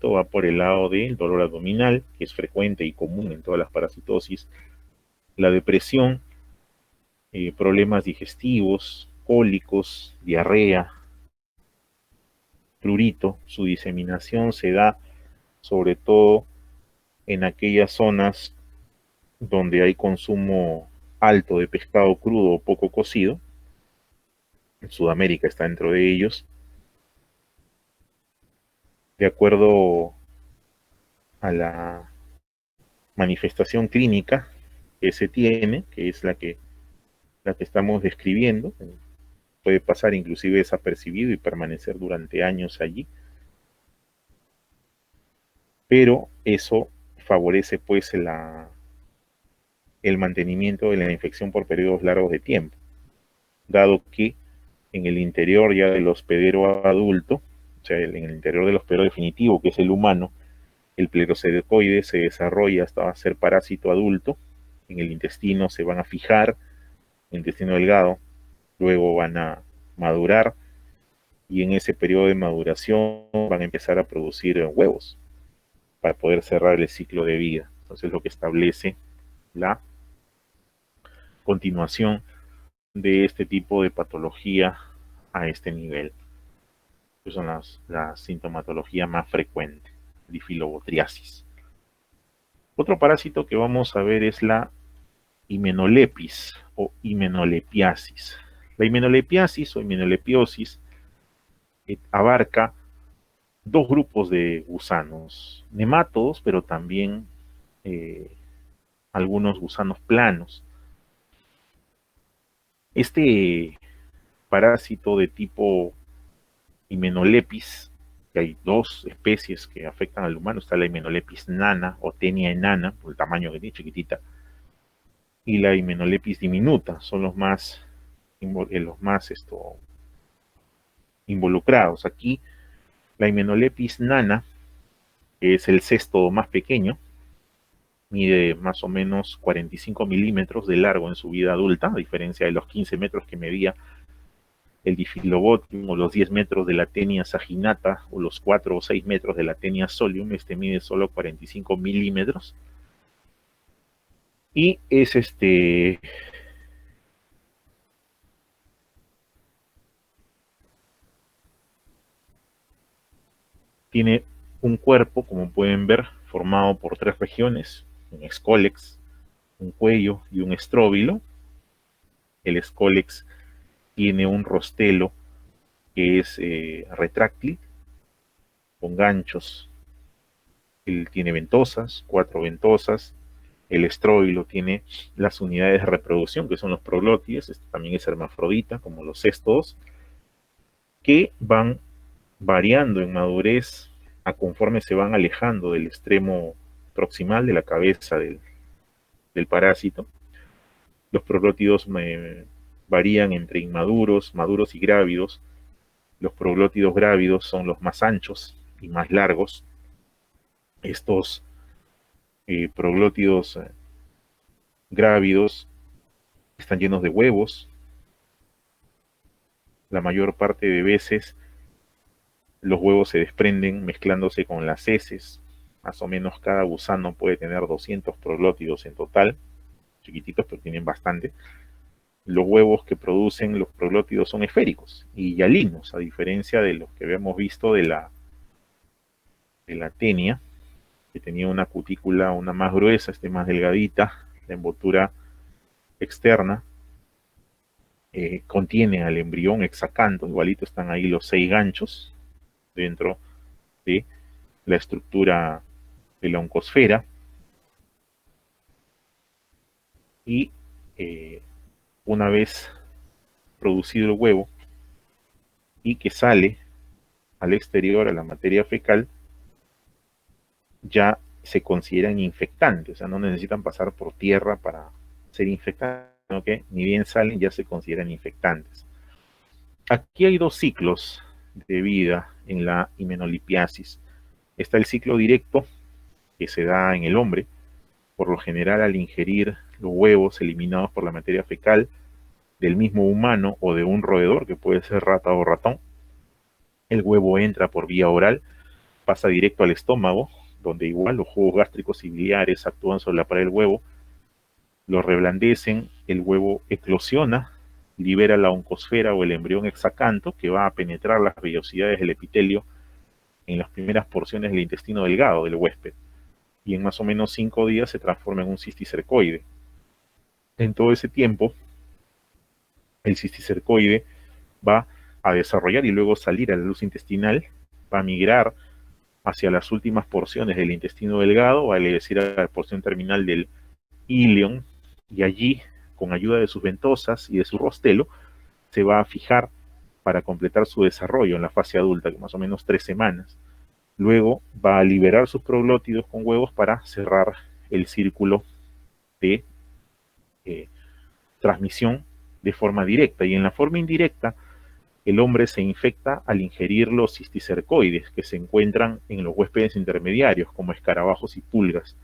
parásito va por el lado del dolor abdominal, que es frecuente y común en todas las parasitosis, la depresión, problemas digestivos, cólicos, diarrea, prurito. Su diseminación se da sobre todo en aquellas zonas donde hay consumo alto de pescado crudo o poco cocido. En Sudamérica está dentro de ellos. De acuerdo a la manifestación clínica que se tiene, que es la que estamos describiendo, puede pasar inclusive desapercibido y permanecer durante años allí, pero eso favorece pues el mantenimiento de la infección por periodos largos de tiempo, dado que en el interior ya del hospedero adulto, o sea, en el interior del hospedero definitivo, que es el humano, el pleurocericoide se desarrolla hasta ser parásito adulto. En el intestino se van a fijar, el intestino delgado, luego van a madurar y en ese periodo de maduración van a empezar a producir huevos para poder cerrar el ciclo de vida. Entonces lo que establece la continuación de este tipo de patología a este nivel. Que son la sintomatología más frecuente, difilobotriasis. Otro parásito que vamos a ver es la himenolepis o himenolepiasis. La himenolepiasis o himenolepiosis abarca dos grupos de gusanos, nemátodos, pero también algunos gusanos planos. Este parásito de tipo himenolepis, que hay dos especies que afectan al humano, está la himenolepis nana o tenia enana, por el tamaño que tiene, chiquitita, y la himenolepis diminuta, son los más involucrados. Aquí la himenolepis nana, que es el cesto más pequeño, mide más o menos 45 milímetros de largo en su vida adulta, a diferencia de los 15 metros que medía el Diphyllobotium o los 10 metros de la Tenia saginata o los 4 o 6 metros de la Tenia solium. Este mide solo 45 milímetros y es tiene un cuerpo, como pueden ver, formado por tres regiones: un escólex, un cuello y un estróbilo. El escólex tiene un rostelo que es retráctil, con ganchos. Él tiene ventosas, 4 ventosas. El estróbilo tiene las unidades de reproducción, que son los proglótides. Este también es hermafrodita, como los cestos, que van variando en madurez a conforme se van alejando del extremo proximal de la cabeza del parásito. Los proglótidos varían entre inmaduros, maduros y grávidos. Los proglótidos grávidos son los más anchos y más largos. Estos proglótidos grávidos están llenos de huevos. La mayor parte de veces los huevos se desprenden mezclándose con las heces. Más o menos cada gusano puede tener 200 proglótidos en total, chiquititos pero tienen bastante. Los huevos que producen los proglótidos son esféricos y hialinos, a diferencia de los que habíamos visto de la tenia, que tenía una cutícula una más gruesa, más delgadita. La envoltura externa contiene al embrión hexacanto, igualito están ahí los 6 ganchos dentro de la estructura de la oncosfera, y una vez producido el huevo y que sale al exterior a la materia fecal, ya se consideran infectantes, o sea, no necesitan pasar por tierra para ser infectantes, sino que ni bien salen ya se consideran infectantes. Aquí hay dos ciclos de vida en la himenolipiasis. Está el ciclo directo, que se da en el hombre, por lo general al ingerir los huevos eliminados por la materia fecal del mismo humano o de un roedor, que puede ser rata o ratón. El huevo entra por vía oral pasa directo al estómago, donde igual los jugos gástricos y biliares actúan sobre la pared del huevo, lo reblandecen, el huevo eclosiona, libera la oncosfera o el embrión hexacanto que va a penetrar las vellosidades del epitelio en las primeras porciones del intestino delgado del huésped y en más o menos 5 días se transforma en un cisticercoide. En todo ese tiempo, el cisticercoide va a desarrollar y luego salir a la luz intestinal, va a migrar hacia las últimas porciones del intestino delgado, vale decir a la porción terminal del íleon, y allí, con ayuda de sus ventosas y de su rostelo, se va a fijar para completar su desarrollo en la fase adulta, que más o menos 3 semanas. Luego va a liberar sus proglótidos con huevos para cerrar el círculo de eh, transmisión de forma directa. Y en la forma indirecta, el hombre se infecta al ingerir los cisticercoides que se encuentran en los huéspedes intermediarios, como escarabajos y pulgas.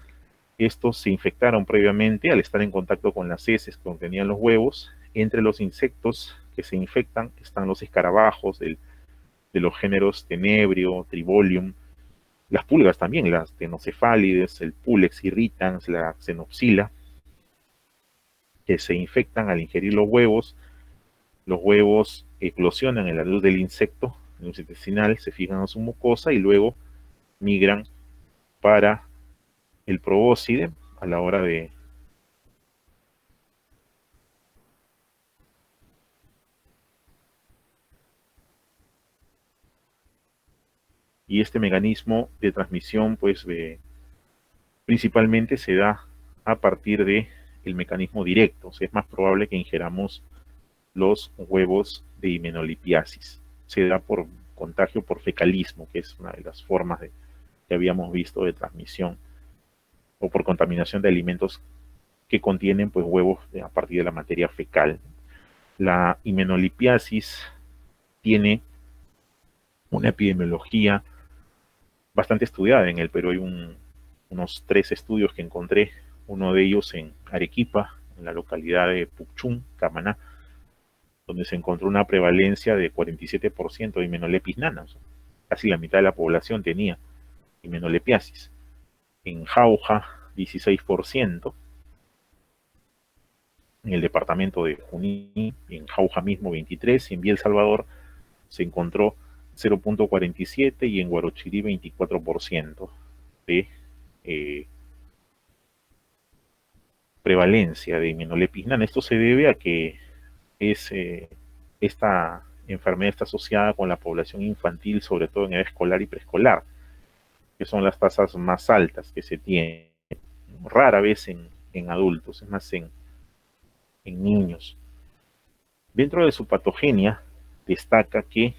Estos se infectaron previamente al estar en contacto con las heces que contenían los huevos. Entre los insectos que se infectan están los escarabajos de los géneros Tenebrio, Tribolium, las pulgas también, las tenocefálides, el Pulex irritans, la Xenopsila, que se infectan al ingerir los huevos eclosionan en la luz del insecto, en el intestinal, se fijan a su mucosa y luego migran para el probóscide a la hora de y este mecanismo de transmisión pues principalmente se da a partir de el mecanismo directo, o sea, es más probable que ingeramos los huevos de himenolipiasis. Se da por contagio por fecalismo, que es una de las formas que habíamos visto de transmisión, o por contaminación de alimentos que contienen pues huevos a partir de la materia fecal. La himenolipiasis tiene una epidemiología bastante estudiada en el Perú. Hay unos 3 estudios que encontré, uno de ellos en Arequipa, en la localidad de Puchún, Camaná, donde se encontró una prevalencia de 47% de Himenolepis nana. O sea, casi la mitad de la población tenía himenolepiasis. En Jauja, 16%. En el departamento de Junín, en Jauja mismo 23%, y en Biel Salvador se encontró 0.47% y en Guarochirí 24% de prevalencia de Himenolepis nana. Esto se debe a que esta enfermedad está asociada con la población infantil, sobre todo en edad escolar y preescolar, que son las tasas más altas que se tienen, rara vez en adultos, es más en niños. Dentro de su patogenia, destaca que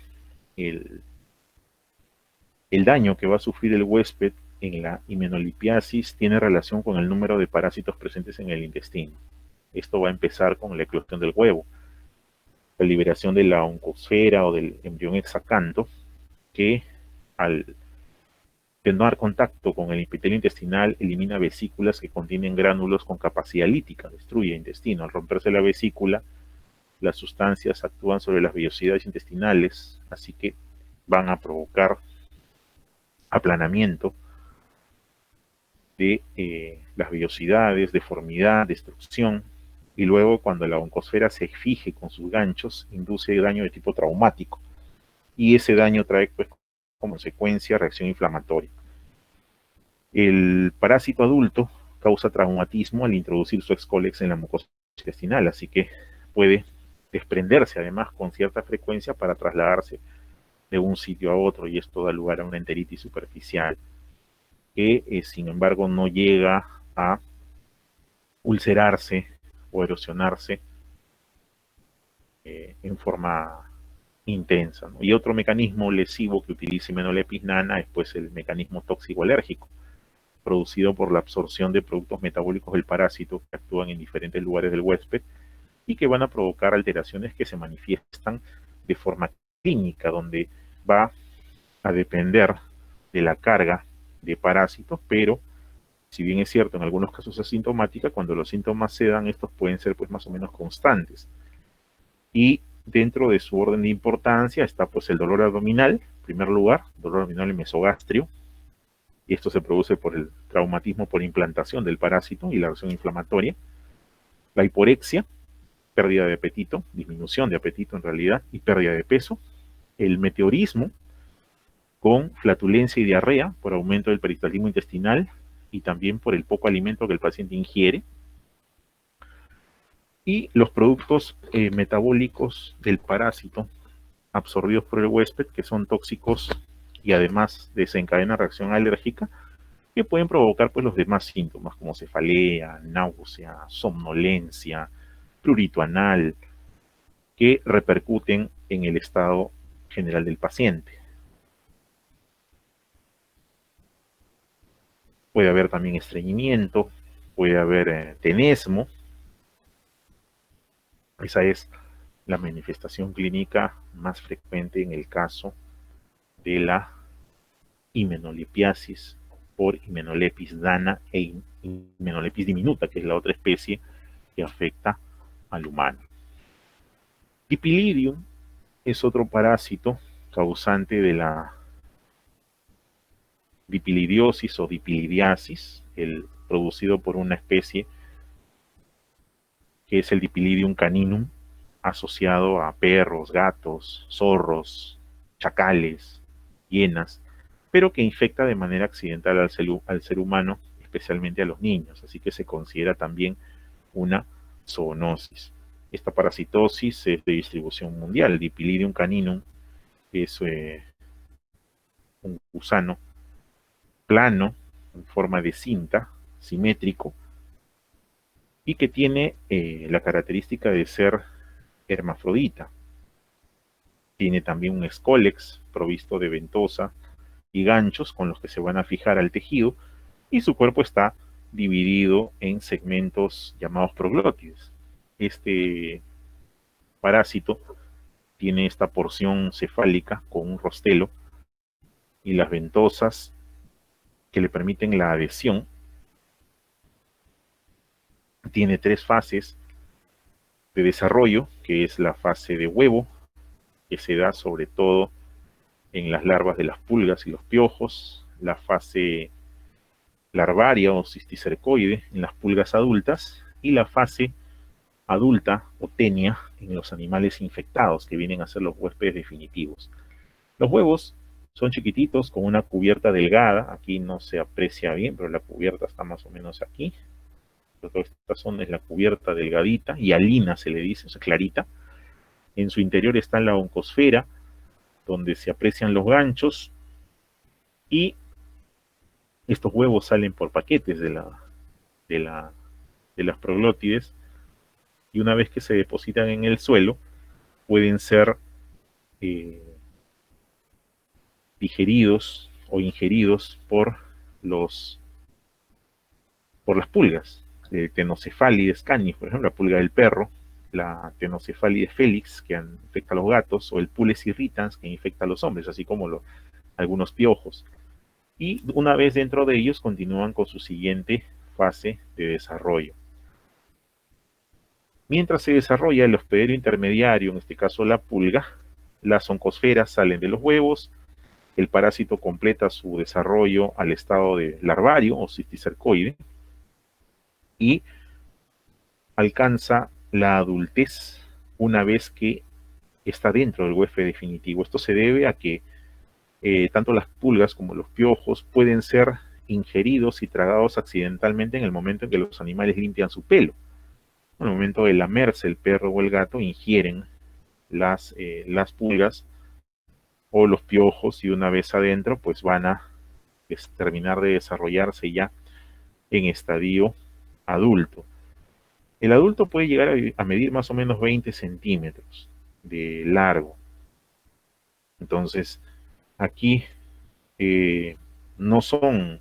el daño que va a sufrir el huésped en la himenolipiasis tiene relación con el número de parásitos presentes en el intestino. Esto va a empezar con la eclosión del huevo, la liberación de la oncosfera o del embrión hexacanto, que al tener contacto con el epitelio intestinal elimina vesículas que contienen gránulos con capacidad lítica, destruye el intestino. Al romperse la vesícula, las sustancias actúan sobre las vellosidades intestinales, así que van a provocar aplanamiento de las vellosidades, deformidad, destrucción, y luego cuando la oncosfera se fije con sus ganchos, induce daño de tipo traumático, y ese daño trae pues como consecuencia reacción inflamatoria. El parásito adulto causa traumatismo al introducir su excólex en la mucosa intestinal, así que puede desprenderse además con cierta frecuencia para trasladarse de un sitio a otro, y esto da lugar a una enteritis superficial que sin embargo no llega a ulcerarse o erosionarse en forma intensa, ¿no? Y otro mecanismo lesivo que utiliza Himenolepis nana es pues el mecanismo tóxico alérgico, producido por la absorción de productos metabólicos del parásito que actúan en diferentes lugares del huésped y que van a provocar alteraciones que se manifiestan de forma clínica, donde va a depender de la carga de parásitos, pero si bien es cierto, en algunos casos es asintomática, cuando los síntomas se dan, estos pueden ser pues más o menos constantes. Y dentro de su orden de importancia está pues el dolor abdominal, En primer lugar, dolor abdominal y mesogastrio. Esto se produce por el traumatismo por implantación del parásito y la reacción inflamatoria. La hiporexia, pérdida de apetito, disminución de apetito en realidad, y pérdida de peso. El meteorismo, con flatulencia y diarrea por aumento del peristaltismo intestinal y también por el poco alimento que el paciente ingiere. Y los productos metabólicos del parásito absorbidos por el huésped, que son tóxicos y además desencadenan reacción alérgica, que pueden provocar pues los demás síntomas como cefalea, náusea, somnolencia, prurito anal, que repercuten en el estado general del paciente. Puede haber también estreñimiento, puede haber tenesmo. Esa es la manifestación clínica más frecuente en el caso de la himenolipiasis por Hymenolepis dana e Hymenolepis diminuta, que es la otra especie que afecta al humano. Dipilidium es otro parásito causante de la dipilidiosis o dipilidiasis, producido por una especie que es el Dipilidium caninum, asociado a perros, gatos, zorros, chacales, hienas, pero que infecta de manera accidental al ser humano, especialmente a los niños, así que se considera también una zoonosis. Esta parasitosis es de distribución mundial. El Dipilidium caninum es un gusano plano, en forma de cinta, simétrico, y que tiene la característica de ser hermafrodita. Tiene también un escólex provisto de ventosa y ganchos con los que se van a fijar al tejido, y su cuerpo está dividido en segmentos llamados proglótides. Este parásito tiene esta porción cefálica con un rostelo y las ventosas que le permiten la adhesión. Tiene 3 fases de desarrollo, que es la fase de huevo, que se da sobre todo en las larvas de las pulgas y los piojos, la fase larvaria o cisticercoide en las pulgas adultas, y la fase adulta o ténia en los animales infectados, que vienen a ser los huéspedes definitivos. Los huevos son chiquititos con una cubierta delgada, aquí no se aprecia bien, pero la cubierta está más o menos aquí. Esta zona es la cubierta delgadita, y alina se le dice, o sea, clarita. En su interior está la oncosfera, donde se aprecian los ganchos, y estos huevos salen por paquetes de las proglótides, y una vez que se depositan en el suelo, pueden ser eh, digeridos o ingeridos por las pulgas. Tenocefalides canis, por ejemplo, la pulga del perro, la Tenocefalides felix, que infecta a los gatos, o el Pules irritans, que infecta a los hombres, así como algunos piojos. Y una vez dentro de ellos, continúan con su siguiente fase de desarrollo. Mientras se desarrolla el hospedero intermediario, en este caso la pulga, las oncosferas salen de los huevos, el parásito completa su desarrollo al estado de larvario o cisticercoide y alcanza la adultez una vez que está dentro del huésped definitivo. Esto se debe a que tanto las pulgas como los piojos pueden ser ingeridos y tragados accidentalmente en el momento en que los animales limpian su pelo. En el momento de lamerse el perro o el gato, ingieren las pulgas o los piojos, y una vez adentro pues van a terminar de desarrollarse ya en estadio adulto. El adulto puede llegar a medir más o menos 20 centímetros de largo. Entonces, aquí no son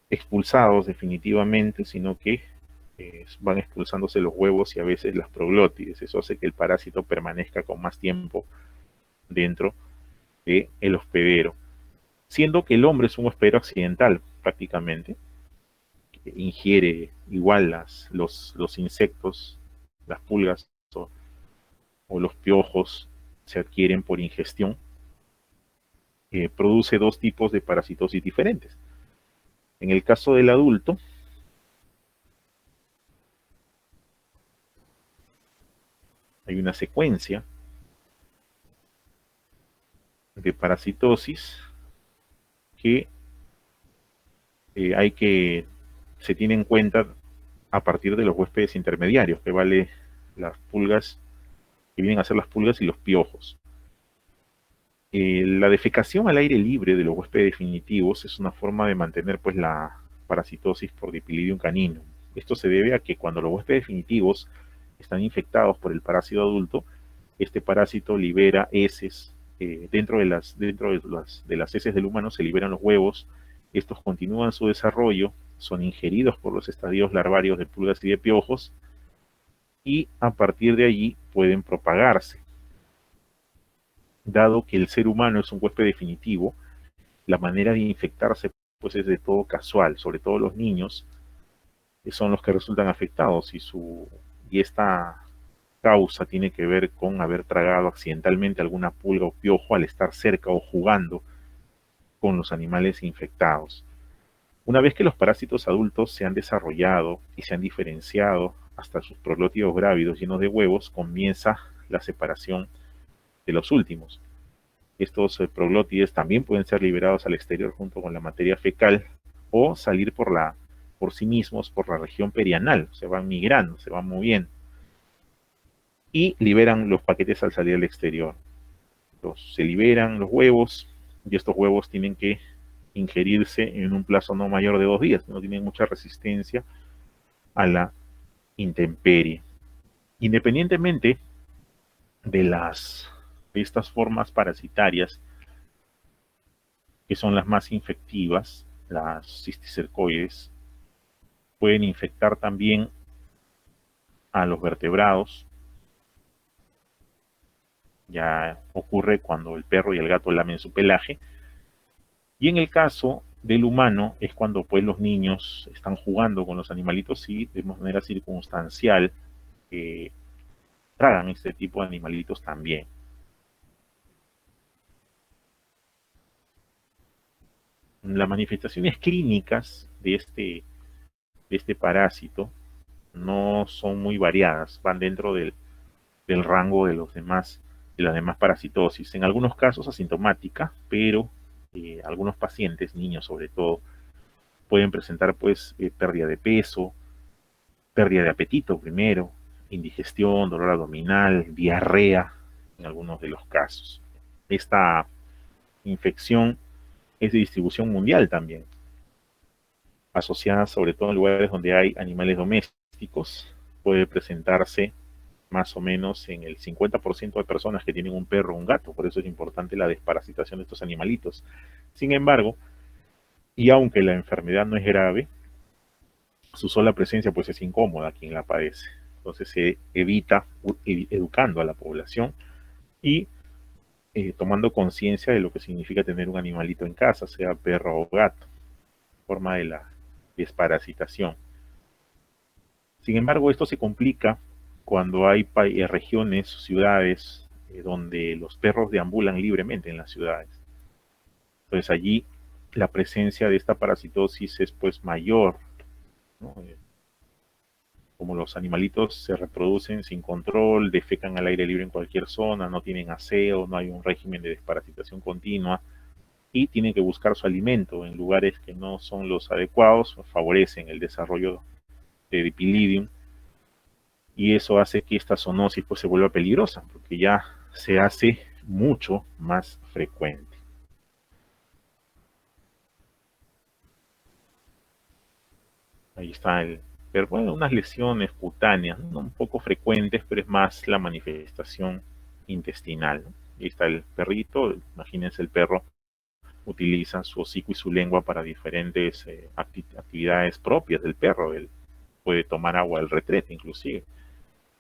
expulsados definitivamente, sino que van expulsándose los huevos y a veces las proglótides. Eso hace que el parásito permanezca con más tiempo dentro del hospedero, siendo que el hombre es un hospedero accidental prácticamente, que ingiere igual los insectos, las pulgas o los piojos, se adquieren por ingestión, produce dos tipos de parasitosis diferentes. En el caso del adulto, hay una secuencia de parasitosis que se tiene en cuenta a partir de los huéspedes intermediarios, que vale las pulgas, que vienen a ser las pulgas y los piojos. La defecación al aire libre de los huéspedes definitivos es una forma de mantener pues la parasitosis por Dipilidium caninum. Esto se debe a que cuando los huéspedes definitivos están infectados por el parásito adulto, este parásito libera heces. Dentro de las heces del humano se liberan los huevos. Estos continúan su desarrollo, son ingeridos por los estadios larvarios de pulgas y de piojos, y a partir de allí pueden propagarse. Dado que el ser humano es un huésped definitivo, la manera de infectarse pues es de todo casual, sobre todo los niños, que son los que resultan afectados, y esta causa tiene que ver con haber tragado accidentalmente alguna pulga o piojo al estar cerca o jugando con los animales infectados. Una vez que los parásitos adultos se han desarrollado y se han diferenciado hasta sus proglótidos grávidos llenos de huevos, comienza la separación de los últimos. Estos proglótides también pueden ser liberados al exterior junto con la materia fecal o salir por sí mismos por la región perianal. Se van migrando, se van moviendo y liberan los paquetes al salir al exterior. Se liberan los huevos y estos huevos tienen que ingerirse en un plazo no mayor de 2 días. No tienen mucha resistencia a la intemperie. Independientemente de estas formas parasitarias, que son las más infectivas, las cisticercoides, pueden infectar también a los vertebrados. Ya ocurre cuando el perro y el gato lamen su pelaje. Y en el caso del humano es cuando pues los niños están jugando con los animalitos y de manera circunstancial tragan este tipo de animalitos también. Las manifestaciones clínicas de este parásito no son muy variadas, van dentro del rango de las demás parasitosis. En algunos casos asintomática, pero algunos pacientes, niños sobre todo, pueden presentar pues pérdida de peso, pérdida de apetito primero, indigestión, dolor abdominal, diarrea en algunos de los casos. Esta infección es de distribución mundial también, asociada sobre todo en lugares donde hay animales domésticos. Puede presentarse más o menos en el 50% de personas que tienen un perro o un gato. Por eso es importante la desparasitación de estos animalitos. Sin embargo, y aunque la enfermedad no es grave, su sola presencia pues es incómoda a quien la padece. Entonces se evita educando a la población y tomando conciencia de lo que significa tener un animalito en casa, sea perro o gato, forma de la desparasitación. Sin embargo, esto se complica cuando hay regiones, ciudades, donde los perros deambulan libremente en las ciudades. Entonces allí la presencia de esta parasitosis es pues mayor, ¿no? Como los animalitos se reproducen sin control, defecan al aire libre en cualquier zona, no tienen aseo, no hay un régimen de desparasitación continua y tienen que buscar su alimento en lugares que no son los adecuados, favorecen el desarrollo de Dipilidium, y eso hace que esta zoonosis pues se vuelva peligrosa porque ya se hace mucho más frecuente. Ahí está pero bueno, unas lesiones cutáneas, ¿no? Un poco frecuentes, pero es más la manifestación intestinal, ¿no? Ahí está el perrito, imagínense el perro utiliza su hocico y su lengua para diferentes actividades propias del perro. Él puede tomar agua del retrete inclusive,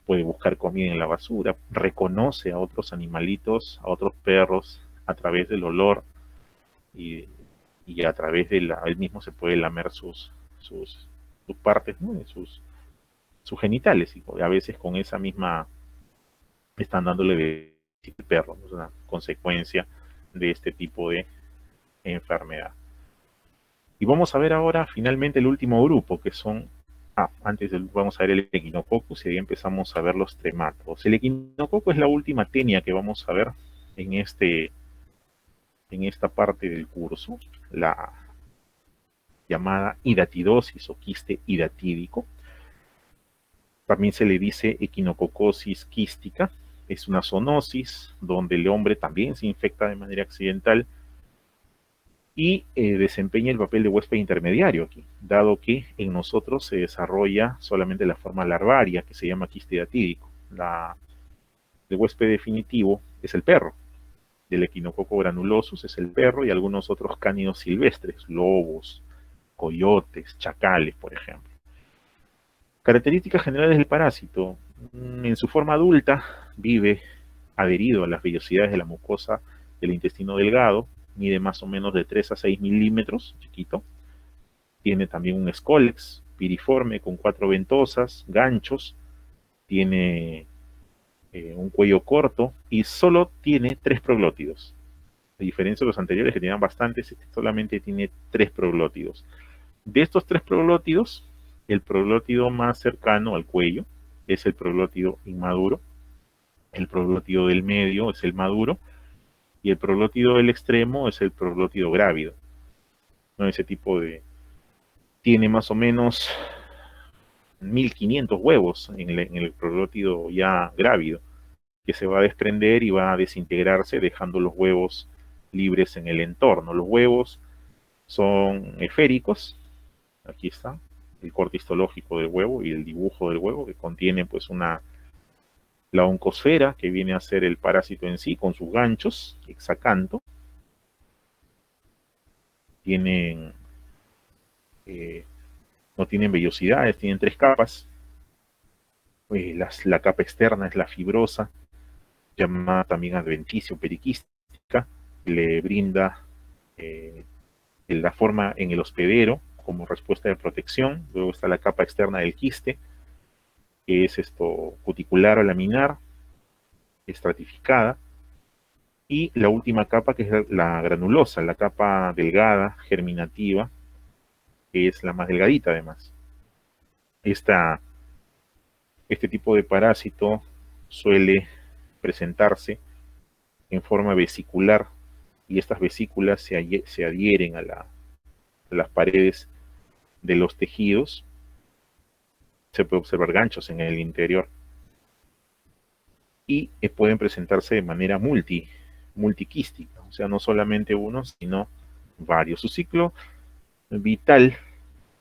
puede buscar comida en la basura, reconoce a otros animalitos, a otros perros a través del olor, y, y a través de él mismo se puede lamer sus partes, ¿no? sus genitales, y a veces con esa misma están dándole el perro, ¿no? Es una consecuencia de este tipo de enfermedad. Y vamos a ver ahora finalmente el último grupo, que son, vamos a ver el Echinococcus y ahí empezamos a ver los tremátodos. El Echinococcus es la última tenia que vamos a ver en esta parte del curso, la llamada hidatidosis o quiste hidatídico. También se le dice equinococosis quística. Es una zoonosis donde el hombre también se infecta de manera accidental y desempeña el papel de huésped intermediario aquí, dado que en nosotros se desarrolla solamente la forma larvaria, que se llama quiste hidatídico. El huésped definitivo es el perro. Del equinococo granulosus es el perro y algunos otros cánidos silvestres, lobos, coyotes, chacales, por ejemplo. Características generales del parásito. En su forma adulta vive adherido a las vellosidades de la mucosa del intestino delgado, mide más o menos de 3 a 6 milímetros, chiquito. Tiene también un escólex piriforme con 4 ventosas, ganchos, tiene un cuello corto y solo tiene 3 proglótidos. A diferencia de los anteriores que tenían bastantes, este solamente tiene 3 proglótidos. De estos 3 proglótidos, el proglótido más cercano al cuello es el proglótido inmaduro, el proglótido del medio es el maduro y el proglótido del extremo es el proglótido grávido. ¿No? Ese tipo de... tiene más o menos 1500 huevos en el proglótido ya grávido, que se va a desprender y va a desintegrarse dejando los huevos libres en el entorno. Los huevos son esféricos, aquí está el corte histológico del huevo y el dibujo del huevo, que contiene pues la oncosfera, que viene a ser el parásito en sí, con sus ganchos, hexacanto. Tienen, no tienen vellosidades, tienen 3 capas. La capa externa es la fibrosa, llamada también adventicia o periquística, le brinda la forma en el hospedero como respuesta de protección. Luego está la capa externa del quiste, que es cuticular o laminar, estratificada, y la última capa, que es la granulosa, la capa delgada, germinativa, que es la más delgadita además. Este tipo de parásito suele presentarse en forma vesicular y estas vesículas se adhieren a las paredes de los tejidos. Se puede observar ganchos en el interior y pueden presentarse de manera multiquística, o sea, no solamente uno, sino varios. Su ciclo vital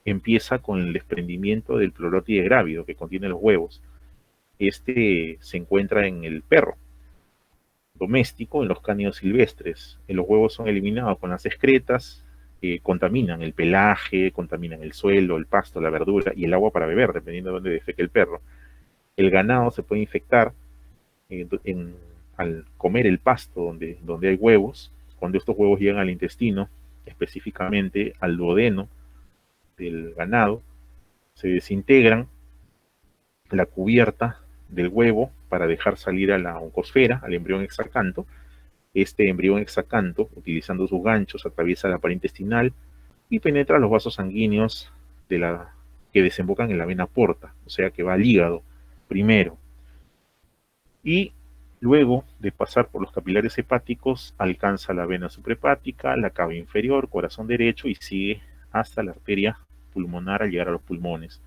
empieza con el desprendimiento del proglótide grávido que contiene los huevos. Este se encuentra en el perro doméstico, en los cánidos silvestres. Los huevos son eliminados con las excretas, contaminan el pelaje, contaminan el suelo, el pasto, la verdura y el agua para beber, dependiendo de dónde defeque el perro. El ganado se puede infectar al comer el pasto donde hay huevos. Cuando estos huevos llegan al intestino, específicamente al duodeno del ganado, se desintegran la cubierta del huevo para dejar salir a la oncosfera, al embrión hexacanto. Este embrión hexacanto, utilizando sus ganchos, atraviesa la pared intestinal y penetra los vasos sanguíneos que desembocan en la vena porta, o sea que va al hígado primero. Y luego de pasar por los capilares hepáticos, alcanza la vena suprahepática, la cava inferior, corazón derecho y sigue hasta la arteria pulmonar al llegar a los pulmones.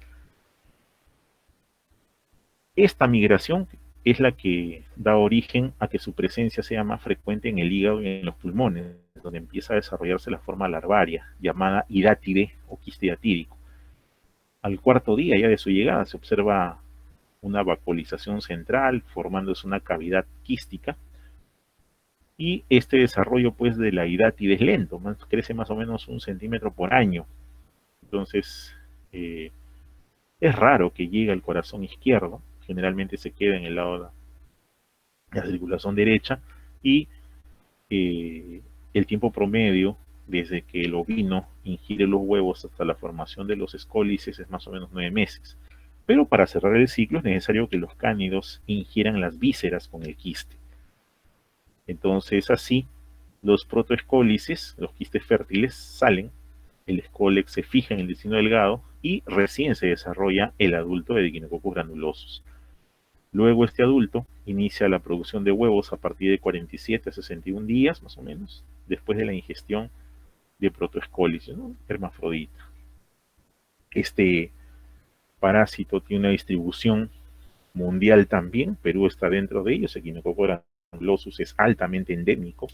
Esta migración es la que da origen a que su presencia sea más frecuente en el hígado y en los pulmones, donde empieza a desarrollarse la forma larvaria, llamada hidátide o quiste hidatídico. Al cuarto día ya de su llegada se observa una vacuolización central, formándose una cavidad quística, y este desarrollo pues de la hidátide es lento, crece más o menos 1 centímetro por año. Entonces es raro que llegue al corazón izquierdo, generalmente se queda en el lado de la circulación derecha, y el tiempo promedio desde que el ovino ingiere los huevos hasta la formación de los escólices es más o menos 9 meses. Pero para cerrar el ciclo es necesario que los cánidos ingieran las vísceras con el quiste. Entonces así los protoescólices, los quistes fértiles, salen, el escólex se fija en el intestino delgado y recién se desarrolla el adulto de Echinococcus granulosus. Luego este adulto inicia la producción de huevos a partir de 47 a 61 días más o menos, después de la ingestión de protoescólices, ¿no? Hermafrodita. Este parásito tiene una distribución mundial también, Perú está dentro de ellos, Echinococcus granulosus es altamente endémico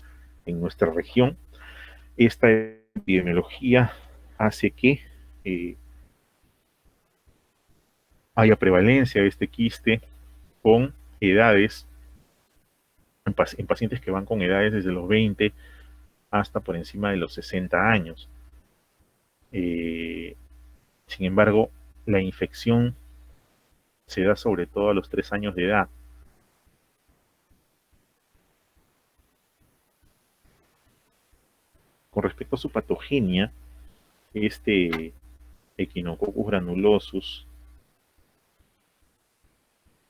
en nuestra región. Esta epidemiología hace que haya prevalencia de este quiste con edades, en pacientes que van con edades desde los 20 hasta por encima de los 60 años. Sin embargo, la infección se da sobre todo a los 3 años de edad. Con respecto a su patogenia, este Echinococcus granulosus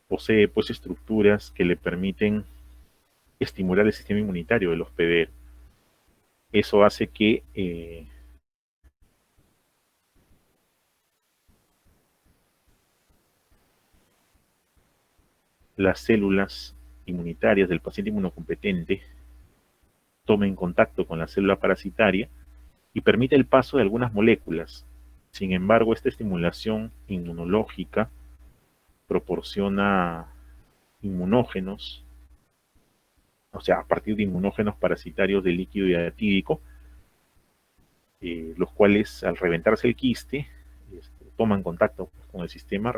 posee pues estructuras que le permiten estimular el sistema inmunitario del hospedero. Eso hace que las células inmunitarias del paciente inmunocompetente tomen contacto con la célula parasitaria y permite el paso de algunas moléculas. Sin embargo, esta estimulación inmunológica proporciona inmunógenos, o sea, a partir de inmunógenos parasitarios de líquido y atídico, los cuales al reventarse el quiste toman contacto con el sistema,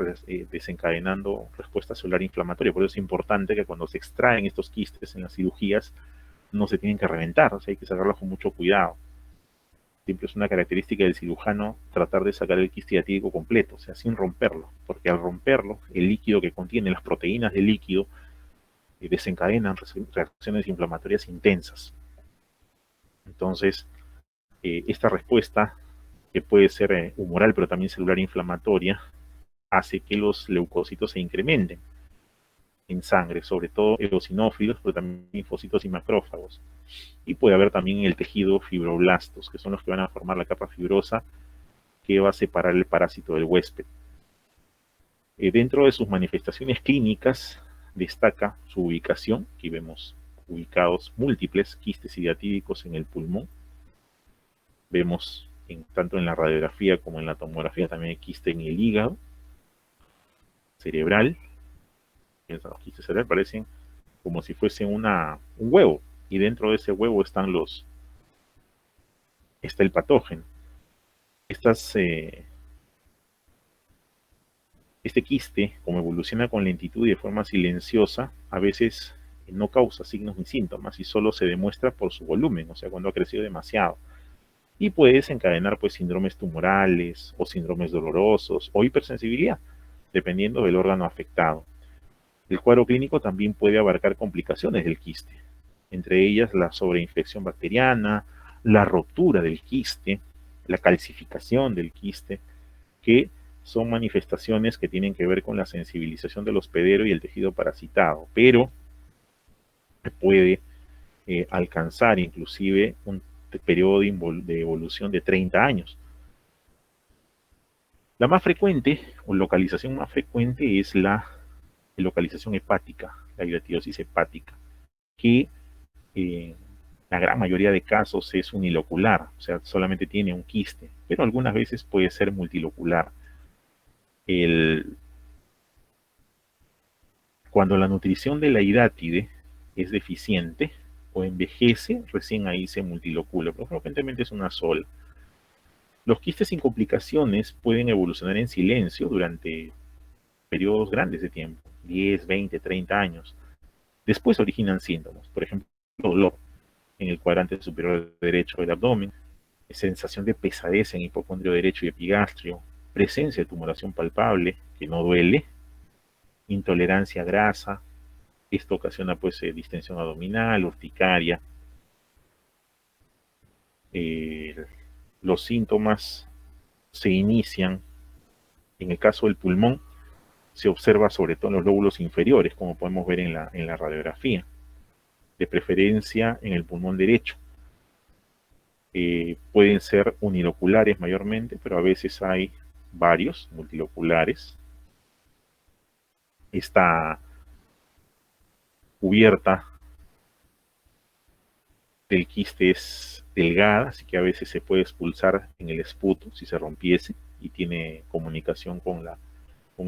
desencadenando respuesta celular inflamatoria. Por eso es importante que cuando se extraen estos quistes en las cirugías no se tienen que reventar, o sea, hay que sacarlos con mucho cuidado. Siempre es una característica del cirujano tratar de sacar el quiste atídico completo, o sea, sin romperlo, porque al romperlo, el líquido que contiene, las proteínas del líquido, desencadenan reacciones inflamatorias intensas. Entonces, esta respuesta, que puede ser humoral, pero también celular inflamatoria, hace que los leucocitos se incrementen en sangre, sobre todo eosinófilos, pero también linfocitos y macrófagos. Y puede haber también en el tejido fibroblastos, que son los que van a formar la capa fibrosa que va a separar el parásito del huésped. Dentro de sus manifestaciones clínicas destaca su ubicación. Aquí vemos ubicados múltiples quistes hidatídicos en el pulmón. Vemos tanto en la radiografía como en la tomografía también hay quiste en el hígado cerebral. Los quistes cerebrales parecen como si fuese un huevo, y dentro de ese huevo está el patógeno. Este quiste, como evoluciona con lentitud y de forma silenciosa, a veces no causa signos ni síntomas y solo se demuestra por su volumen, o sea, cuando ha crecido demasiado. Y puede desencadenar pues síndromes tumorales o síndromes dolorosos o hipersensibilidad, dependiendo del órgano afectado. El cuadro clínico también puede abarcar complicaciones del quiste, entre ellas la sobreinfección bacteriana, la rotura del quiste, la calcificación del quiste, que son manifestaciones que tienen que ver con la sensibilización del hospedero y el tejido parasitado, pero puede alcanzar inclusive un periodo de evolución de 30 años. La más frecuente, o localización más frecuente, es la localización hepática, la hidatidosis hepática, que la gran mayoría de casos es unilocular, o sea, solamente tiene un quiste, pero algunas veces puede ser multilocular. Cuando la nutrición de la hidátide es deficiente o envejece, recién ahí se multilocula, pero frecuentemente es una sola. Los quistes sin complicaciones pueden evolucionar en silencio durante periodos grandes de tiempo, 10, 20, 30 años. Después originan síntomas, por ejemplo, dolor en el cuadrante superior derecho del abdomen, sensación de pesadez en hipocondrio derecho y epigastrio, presencia de tumoración palpable que no duele, intolerancia a grasa. Esto ocasiona pues distensión abdominal, urticaria. Los síntomas se inician, en el caso del pulmón, se observa sobre todo en los lóbulos inferiores, como podemos ver en la radiografía. de preferencia en el pulmón derecho. Pueden ser uniloculares mayormente, pero a veces hay varios multiloculares. Esta cubierta del quiste es delgada, así que a veces se puede expulsar en el esputo si se rompiese y tiene comunicación con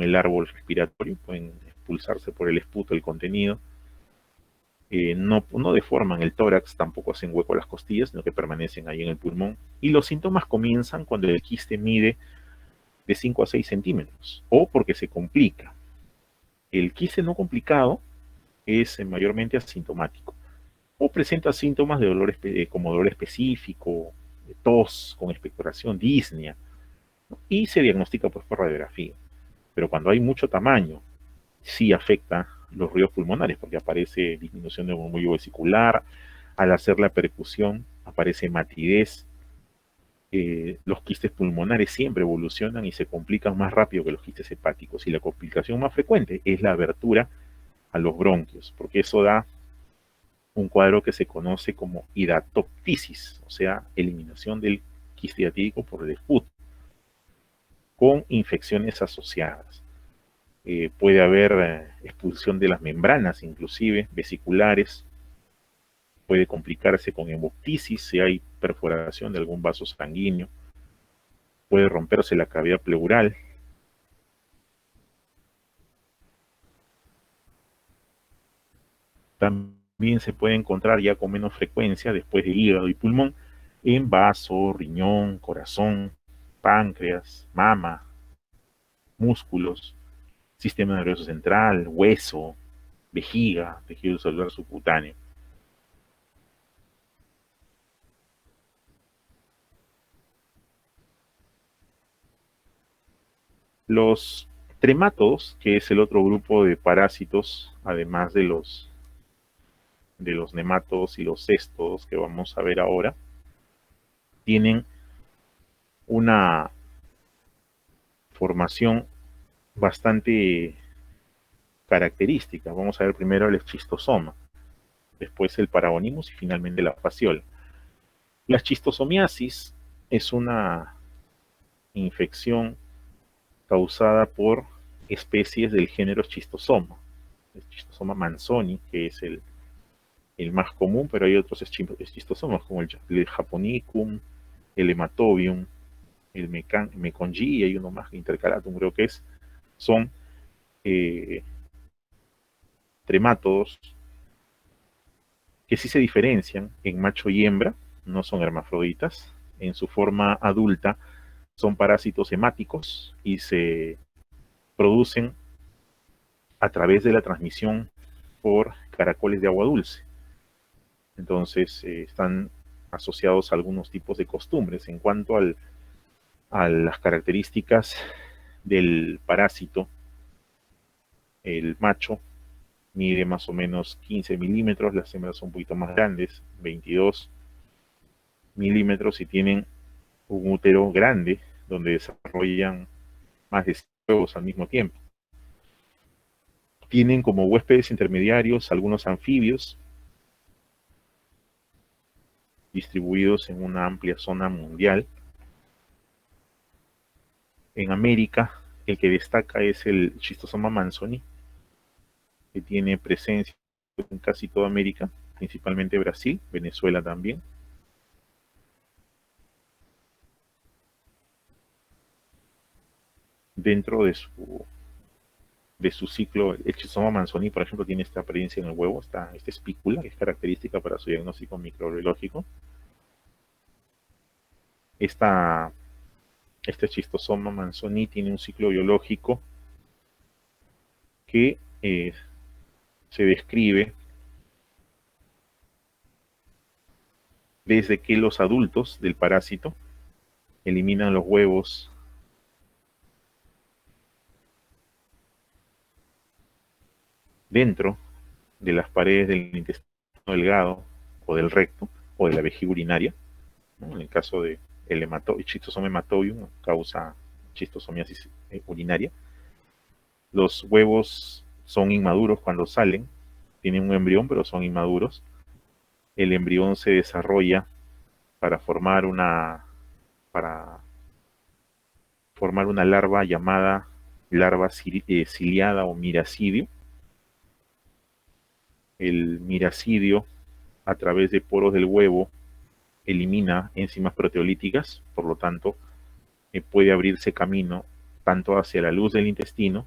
el árbol respiratorio, pueden expulsarse por el esputo el contenido. No deforman el tórax, tampoco hacen hueco a las costillas, sino que permanecen ahí en el pulmón. Y los síntomas comienzan cuando el quiste mide de 5 a 6 centímetros o porque se complica. El quiste no complicado es mayormente asintomático o presenta síntomas de dolor, como dolor específico, tos con expectoración, disnea, ¿no? Y se diagnostica pues por radiografía. Pero cuando hay mucho tamaño, sí afecta los ruidos pulmonares porque aparece disminución del murmullo vesicular, al hacer la percusión aparece matidez. Los quistes pulmonares siempre evolucionan y se complican más rápido que los quistes hepáticos, y la complicación más frecuente es la abertura a los bronquios, porque eso da un cuadro que se conoce como hidatoptisis, o sea, eliminación del quiste hidatídico por el esputo, con infecciones asociadas. Puede haber expulsión de las membranas, inclusive vesiculares. Puede complicarse con hemoptisis si hay perforación de algún vaso sanguíneo. Puede romperse la cavidad pleural. También se puede encontrar ya con menos frecuencia después de hígado y pulmón en vaso, riñón, corazón, páncreas, mama, músculos, sistema nervioso central, hueso, vejiga, tejido celular subcutáneo. Los tremátodos, que es el otro grupo de parásitos, además de los nematodos y los céstodos que vamos a ver ahora, tienen una formación bastante característica. Vamos a ver primero el eschistosoma, después el Paragonimus y finalmente la fasciola. La eschistosomiasis es una infección causada por especies del género Schistosoma. El Schistosoma manzoni, que es el más común, pero hay otros eschistosomas como el Japonicum, el Hematobium, el Mecongi, y hay uno más, Intercalatum, creo que es. Son eh, tremátodos que sí se diferencian en macho y hembra, no son hermafroditas. En su forma adulta son parásitos hemáticos y se producen a través de la transmisión por caracoles de agua dulce. Entonces están asociados a algunos tipos de costumbres. En cuanto a las características del parásito, el macho mide más o menos 15 milímetros, las hembras son un poquito más grandes, 22 milímetros, y tienen un útero grande donde desarrollan más de 100 huevos al mismo tiempo. Tienen como huéspedes intermediarios algunos anfibios distribuidos en una amplia zona mundial. En América, el que destaca es el Schistosoma manzoni, que tiene presencia en casi toda América, principalmente Brasil, Venezuela también. Dentro de su ciclo, el Schistosoma manzoni, por ejemplo, tiene esta apariencia en el huevo, esta espícula, que es característica para su diagnóstico microbiológico. Este Schistosoma manzoni tiene un ciclo biológico que se describe desde que los adultos del parásito eliminan los huevos dentro de las paredes del intestino delgado o del recto o de la vejiga urinaria, ¿no? En el caso de el Schistosoma hematobium causa schistosomiasis urinaria. Los huevos son inmaduros cuando salen, tienen un embrión pero son inmaduros, el embrión se desarrolla para formar para formar una larva llamada larva ciliada o miracidio. El miracidio, a través de poros del huevo, elimina enzimas proteolíticas, por lo tanto, puede abrirse camino tanto hacia la luz del intestino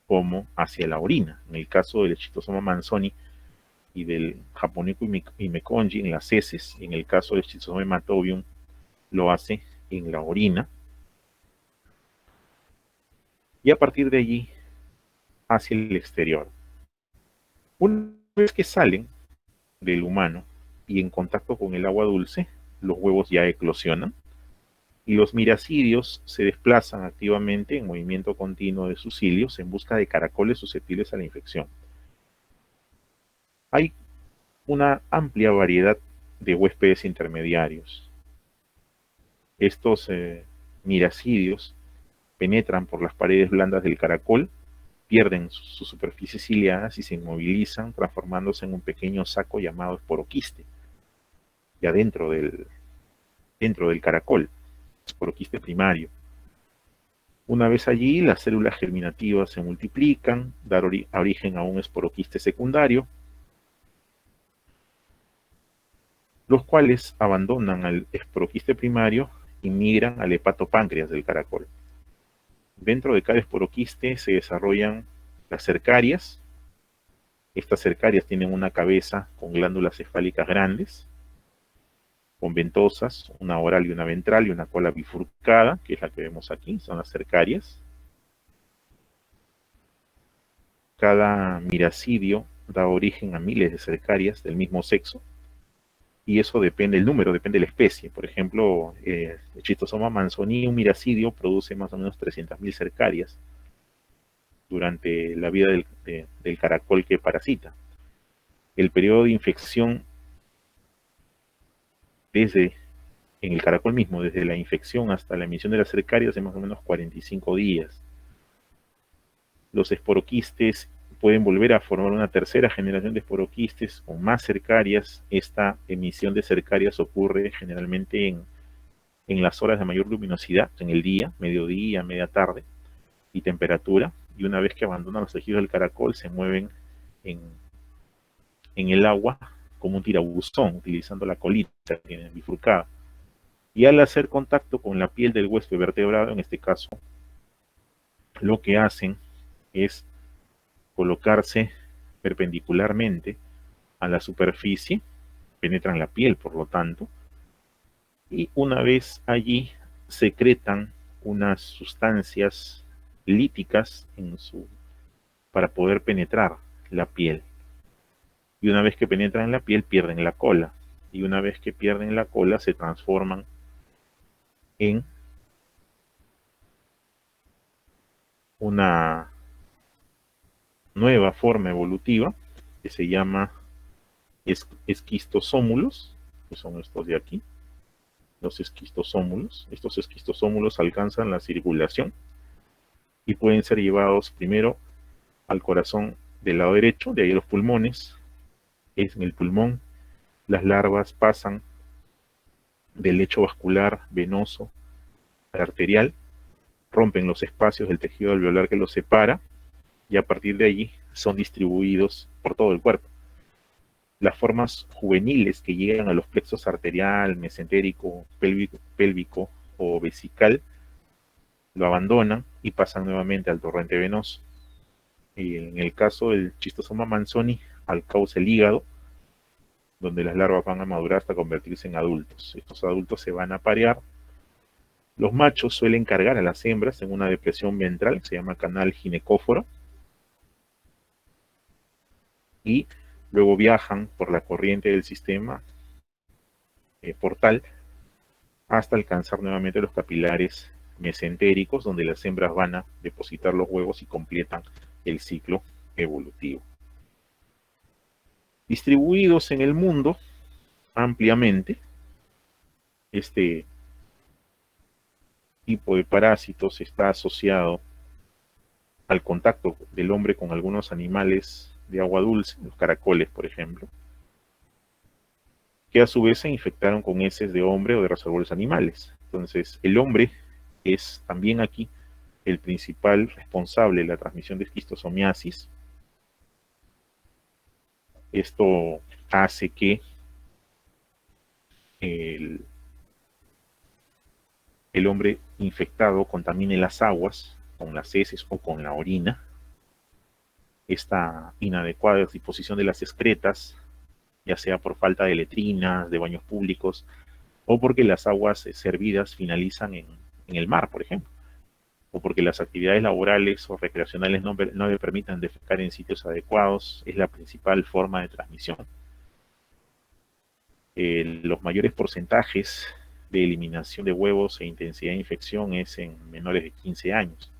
como hacia la orina. En el caso del Schistosoma manzoni y del Japonicum hymekonji en las heces, en el caso del Schistosoma hematobium lo hace en la orina, y a partir de allí hacia el exterior. Una vez que salen del humano y en contacto con el agua dulce, los huevos ya eclosionan y los miracidios se desplazan activamente en movimiento continuo de sus cilios en busca de caracoles susceptibles a la infección. Hay una amplia variedad de huéspedes intermediarios. Estos miracidios penetran por las paredes blandas del caracol, pierden sus superficies ciliadas y se inmovilizan, transformándose en un pequeño saco llamado esporoquiste, ya dentro del caracol, esporoquiste primario. Una vez allí, las células germinativas se multiplican, dan origen a un esporoquiste secundario, los cuales abandonan al esporoquiste primario y migran al hepatopáncreas del caracol. Dentro de cada esporoquiste se desarrollan las cercarias. Estas cercarias tienen una cabeza con glándulas cefálicas grandes, con ventosas, una oral y una ventral y una cola bifurcada, que es la que vemos aquí, son las cercarias. Cada miracidio da origen a miles de cercarias del mismo sexo, y eso depende del número, depende de la especie. Por ejemplo, el Schistosoma manzoni, un miracidio, produce más o menos 300.000 cercarias durante la vida del caracol que parasita. El periodo de infección en el caracol mismo, desde la infección hasta la emisión de las cercarias, es más o menos 45 días. Los esporoquistes pueden volver a formar una tercera generación de esporoquistes con más cercarias. Esta emisión de cercarias ocurre generalmente en las horas de mayor luminosidad, en el día, mediodía, media tarde, y temperatura, y una vez que abandonan los tejidos del caracol se mueven en el agua como un tirabuzón, utilizando la colita que tienen bifurcada. Y al hacer contacto con la piel del huésped vertebrado, en este caso, lo que hacen es colocarse perpendicularmente a la superficie, penetran la piel, por lo tanto, y una vez allí secretan unas sustancias líticas para poder penetrar la piel. Y una vez que penetran en la piel, pierden la cola. Y una vez que pierden la cola, se transforman en una nueva forma evolutiva que se llama esquistosómulos, que son estos de aquí, los esquistosómulos. Estos esquistosómulos alcanzan la circulación y pueden ser llevados primero al corazón del lado derecho, de ahí a los pulmones. Es en el pulmón, las larvas pasan del lecho vascular venoso al arterial, rompen los espacios del tejido alveolar que los separa, y a partir de allí son distribuidos por todo el cuerpo. Las formas juveniles que llegan a los plexos arterial, mesentérico, pélvico o vesical lo abandonan y pasan nuevamente al torrente venoso. Y en el caso del Schistosoma manzoni, al cauce del hígado, donde las larvas van a madurar hasta convertirse en adultos. Estos adultos se van a aparear. Los machos suelen cargar a las hembras en una depresión ventral que se llama canal ginecóforo, y luego viajan por la corriente del sistema portal hasta alcanzar nuevamente los capilares mesentéricos, donde las hembras van a depositar los huevos y completan el ciclo evolutivo. Distribuidos en el mundo ampliamente, este tipo de parásitos está asociado al contacto del hombre con algunos animales de agua dulce, los caracoles, por ejemplo. que a su vez se infectaron con heces de hombre o de reservorios animales. Entonces, el hombre es también aquí el principal responsable de la transmisión de esquistosomiasis. Esto hace que el, el hombre infectado contamine las aguas con las heces o con la orina. Esta inadecuada disposición de las excretas, ya sea por falta de letrinas, de baños públicos, o porque las aguas servidas finalizan en el mar, por ejemplo, o porque las actividades laborales o recreacionales no le permitan defecar en sitios adecuados, es la principal forma de transmisión. Los mayores porcentajes de eliminación de huevos e intensidad de infección es en menores de 15 años.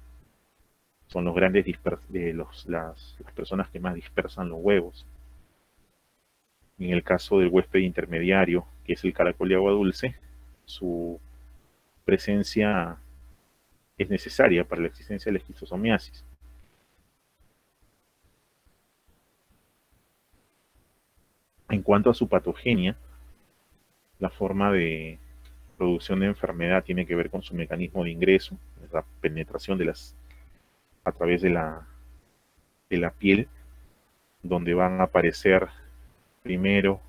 Son los grandes las personas que más dispersan los huevos. En el caso del huésped intermediario, que es el caracol de agua dulce, su presencia es necesaria para la existencia de la esquistosomiasis. En cuanto a su patogenia, la forma de producción de enfermedad tiene que ver con su mecanismo de ingreso, la penetración a través de la piel, donde van a aparecer primero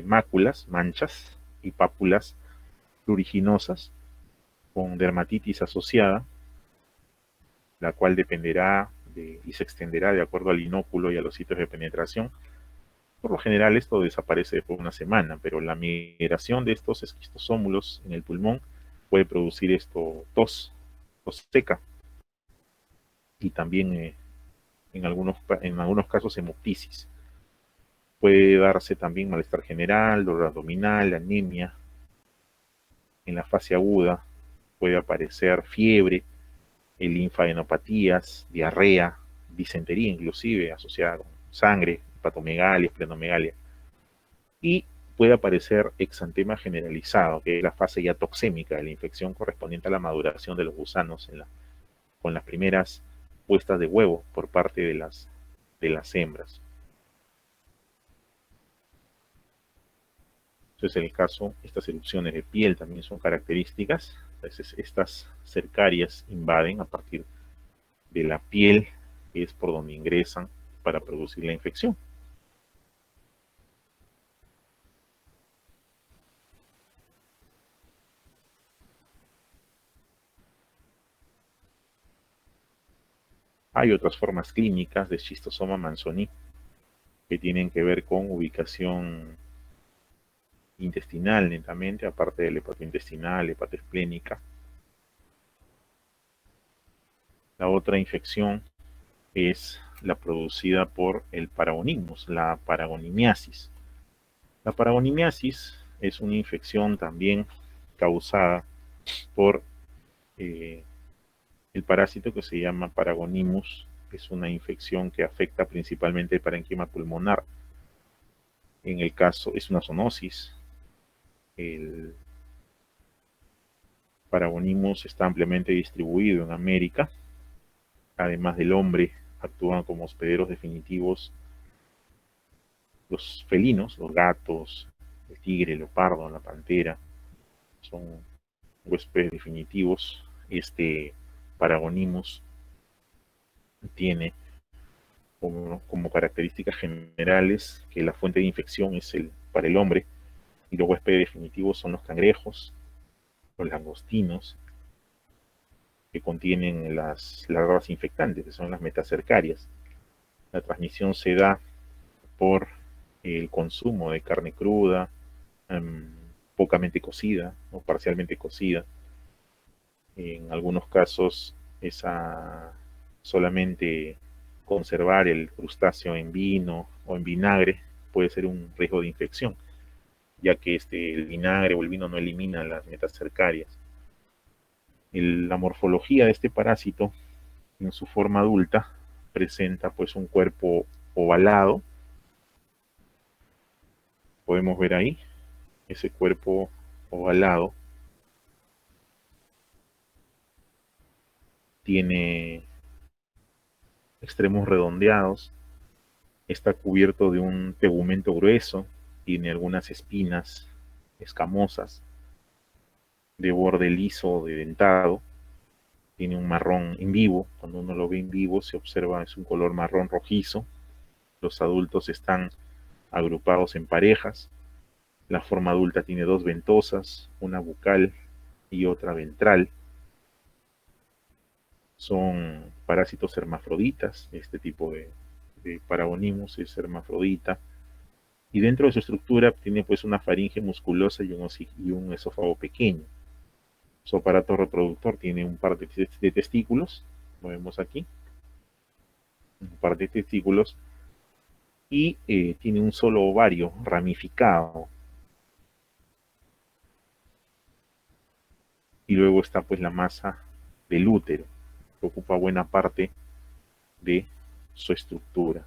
máculas, manchas y pápulas pruriginosas con dermatitis asociada, la cual dependerá y se extenderá de acuerdo al inóculo y a los sitios de penetración. Por lo general esto desaparece después de una semana, pero la migración de estos esquistosómulos en el pulmón puede producir tos seca, y también en algunos casos hemoptisis. Puede darse también malestar general, dolor abdominal, anemia. En la fase aguda puede aparecer fiebre, linfadenopatías, diarrea, disentería inclusive asociada con sangre, hepatomegalia, esplenomegalia. Y puede aparecer exantema generalizado, que es la fase ya toxémica de la infección correspondiente a la maduración de los gusanos con las primeras puestas de huevo por parte de las hembras. Entonces, en el caso, estas erupciones de piel también son características. Entonces, estas cercarias invaden a partir de la piel, que es por donde ingresan para producir la infección. Hay otras formas clínicas de schistosoma mansoní que tienen que ver con ubicación intestinal netamente, aparte del hepatointestinal, hepatoesplénica. La otra infección es la producida por el paragonimus, la paragonimiasis. La paragonimiasis es una infección también causada por el parásito que se llama Paragonimus. Es una infección que afecta principalmente el parénquima pulmonar. En el caso, es una zoonosis. El Paragonimus está ampliamente distribuido en América. Además del hombre, actúan como hospederos definitivos los felinos, los gatos, el tigre, el leopardo, la pantera. Son huéspedes definitivos. Este Paragonimus tiene como características generales que la fuente de infección es para el hombre, y los huéspedes definitivos son los cangrejos, los langostinos, que contienen las larvas infectantes, que son las metacercarias. La transmisión se da por el consumo de carne cruda, pocamente cocida o parcialmente cocida. En algunos casos, solamente conservar el crustáceo en vino o en vinagre puede ser un riesgo de infección, ya que el vinagre o el vino no elimina las metacercarias. La morfología de este parásito en su forma adulta presenta pues un cuerpo ovalado. Podemos ver ahí ese cuerpo ovalado. Tiene extremos redondeados, está cubierto de un tegumento grueso tiene algunas espinas escamosas, de borde liso, de dentado, tiene un marrón en vivo. Cuando uno lo ve en vivo se observa, es un color marrón rojizo. Los adultos están agrupados en parejas. La forma adulta tiene dos ventosas, una bucal y otra ventral. Son parásitos hermafroditas. Este tipo de Paragonimus es hermafrodita. Y dentro de su estructura tiene pues una faringe musculosa y un esófago pequeño. Su aparato reproductor tiene un par de testículos, lo vemos aquí, un par de testículos, y tiene un solo ovario ramificado. Y luego está pues la masa del útero, que ocupa buena parte de su estructura.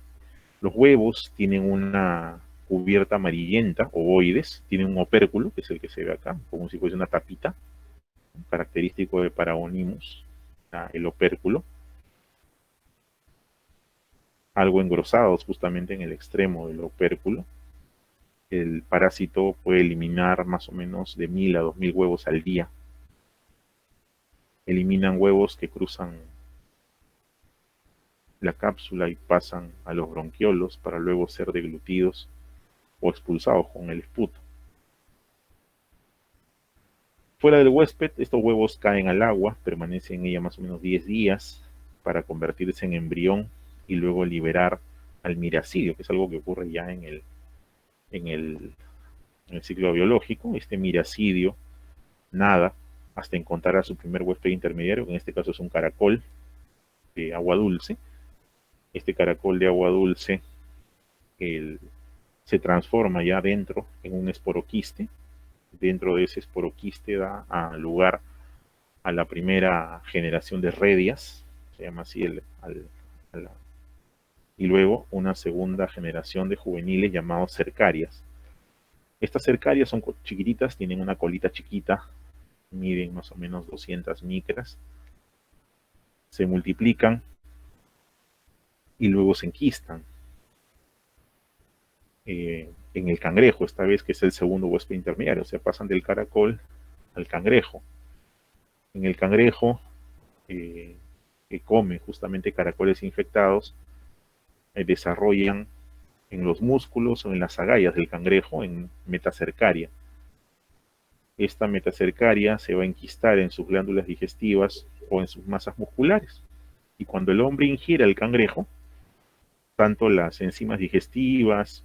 Los huevos tienen una cubierta amarillenta, ovoides, tienen un opérculo, que es el que se ve acá, como si fuese una tapita, característico de Paragonimus, el opérculo, algo engrosados justamente en el extremo del opérculo. El parásito puede eliminar más o menos de 1000 a 2000 huevos al día. Eliminan huevos que cruzan la cápsula y pasan a los bronquiolos para luego ser deglutidos o expulsados con el esputo. Fuera del huésped, estos huevos caen al agua, permanecen en ella más o menos 10 días para convertirse en embrión y luego liberar al miracidio, que es algo que ocurre ya en el, en el ciclo biológico. Este miracidio nada hasta encontrar a su primer huésped intermediario, que en este caso es un caracol de agua dulce. Este caracol de agua dulce se transforma ya dentro en un esporoquiste. Dentro de ese esporoquiste da lugar a la primera generación de redias, se llama así, y luego una segunda generación de juveniles llamados cercarias. Estas cercarias son chiquititas, tienen una colita chiquita, miden más o menos 200 micras, se multiplican y luego se enquistan. En el cangrejo, esta vez, que es el segundo huésped intermediario, o sea, pasan del caracol al cangrejo. En el cangrejo, que come justamente caracoles infectados, desarrollan en los músculos o en las agallas del cangrejo en metacercaria. Esta metacercaria se va a enquistar en sus glándulas digestivas o en sus masas musculares. Y cuando el hombre ingiere el cangrejo, tanto las enzimas digestivas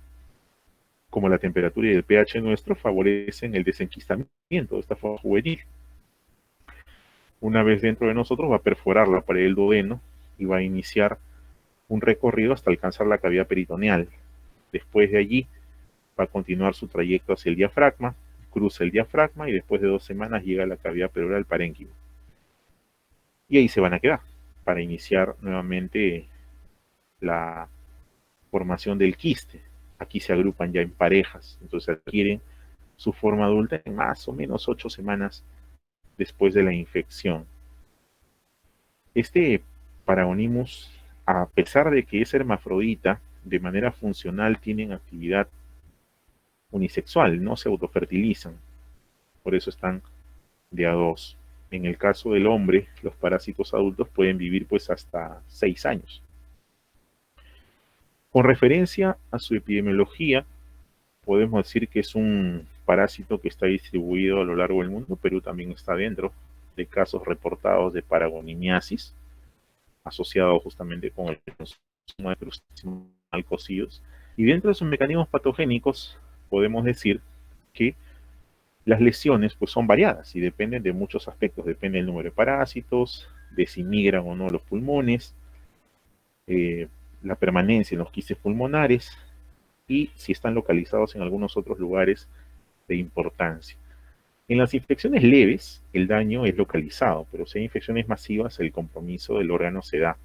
como la temperatura y el pH nuestro favorecen el desenquistamiento de esta forma juvenil. Una vez dentro de nosotros va a perforar la pared del duodeno y va a iniciar un recorrido hasta alcanzar la cavidad peritoneal. Después de allí va a continuar su trayecto hacia el diafragma, cruza el diafragma y después de 2 semanas llega a la cavidad pleural parénquima. Y ahí se van a quedar para iniciar nuevamente la formación del quiste. Aquí se agrupan ya en parejas, entonces adquieren su forma adulta en más o menos 8 semanas después de la infección. Este Paragonimus, a pesar de que es hermafrodita, de manera funcional tienen actividad unisexual, no se autofertilizan, por eso están de a dos. En el caso del hombre, los parásitos adultos pueden vivir pues hasta 6 años. Con referencia a su epidemiología, podemos decir que es un parásito que está distribuido a lo largo del mundo. Perú también está dentro de casos reportados de paragonimiasis, asociado justamente con el consumo de crustáceos mal cocidos. Y dentro de sus mecanismos patogénicos, podemos decir que las lesiones pues son variadas y dependen de muchos aspectos. Depende del número de parásitos, de si migran o no los pulmones, la permanencia en los quistes pulmonares y si están localizados en algunos otros lugares de importancia. En las infecciones leves, el daño es localizado, pero si hay infecciones masivas, el compromiso del órgano se da.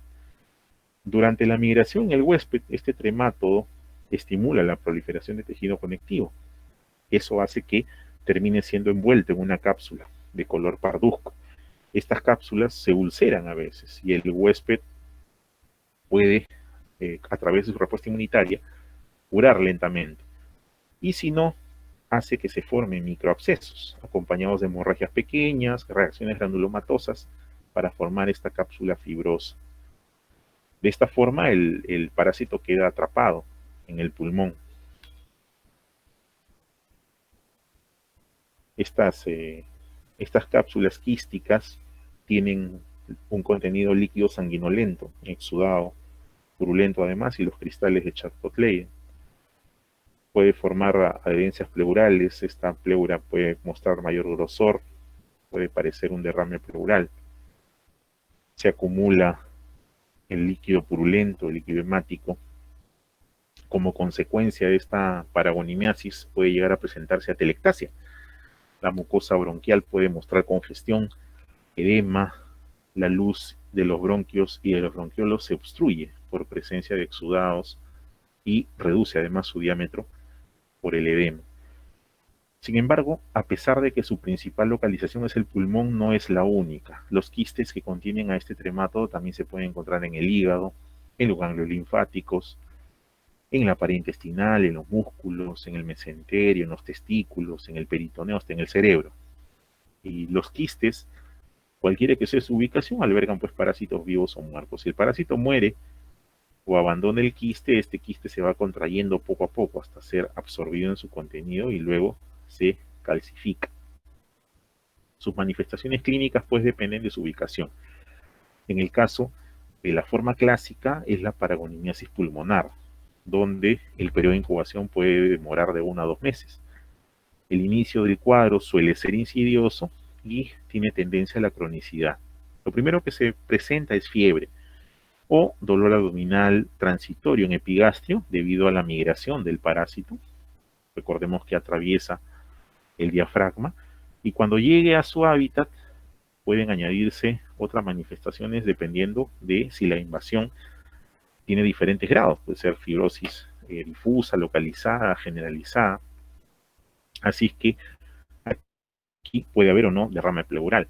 Durante la migración, el huésped, este tremátodo, estimula la proliferación de tejido conectivo. Eso hace que termine siendo envuelto en una cápsula de color parduzco. Estas cápsulas se ulceran a veces y el huésped puede, a través de su respuesta inmunitaria, curar lentamente. y si no, hace que se formen microabscesos, acompañados de hemorragias pequeñas, reacciones granulomatosas, para formar esta cápsula fibrosa. De esta forma, el parásito queda atrapado en el pulmón. Estas cápsulas quísticas tienen un contenido líquido sanguinolento, exudado, purulento además, y los cristales de Charcot-Leyden. Puede formar adherencias pleurales. Esta pleura puede mostrar mayor grosor, puede parecer un derrame pleural. Se acumula el líquido purulento, el líquido hemático. Como consecuencia de esta paragonimiasis puede llegar a presentarse atelectasia. La mucosa bronquial puede mostrar congestión, edema, la luz de los bronquios y de los bronquiolos se obstruye por presencia de exudados y reduce además su diámetro por el edema. Sin embargo, a pesar de que su principal localización es el pulmón, no es la única. Los quistes que contienen a este tremato también se pueden encontrar en el hígado, en los ganglios linfáticos, en la pared intestinal, en los músculos, en el mesenterio, en los testículos, en el peritoneo, hasta en el cerebro. Y los quistes, cualquiera que sea su ubicación, albergan pues parásitos vivos o muertos. Si el parásito muere o abandona el quiste, este quiste se va contrayendo poco a poco hasta ser absorbido en su contenido y luego se calcifica. Sus manifestaciones clínicas pues dependen de su ubicación. En el caso de la forma clásica es la paragonimiasis pulmonar, donde el periodo de incubación puede demorar de 1 a 2 meses. El inicio del cuadro suele ser insidioso y tiene tendencia a la cronicidad. Lo primero que se presenta es fiebre o dolor abdominal transitorio en epigastrio debido a la migración del parásito. Recordemos que atraviesa el diafragma y cuando llegue a su hábitat pueden añadirse otras manifestaciones dependiendo de si la invasión tiene diferentes grados. Puede ser fibrosis difusa, localizada, generalizada. Así es que aquí puede haber o no derrame pleural,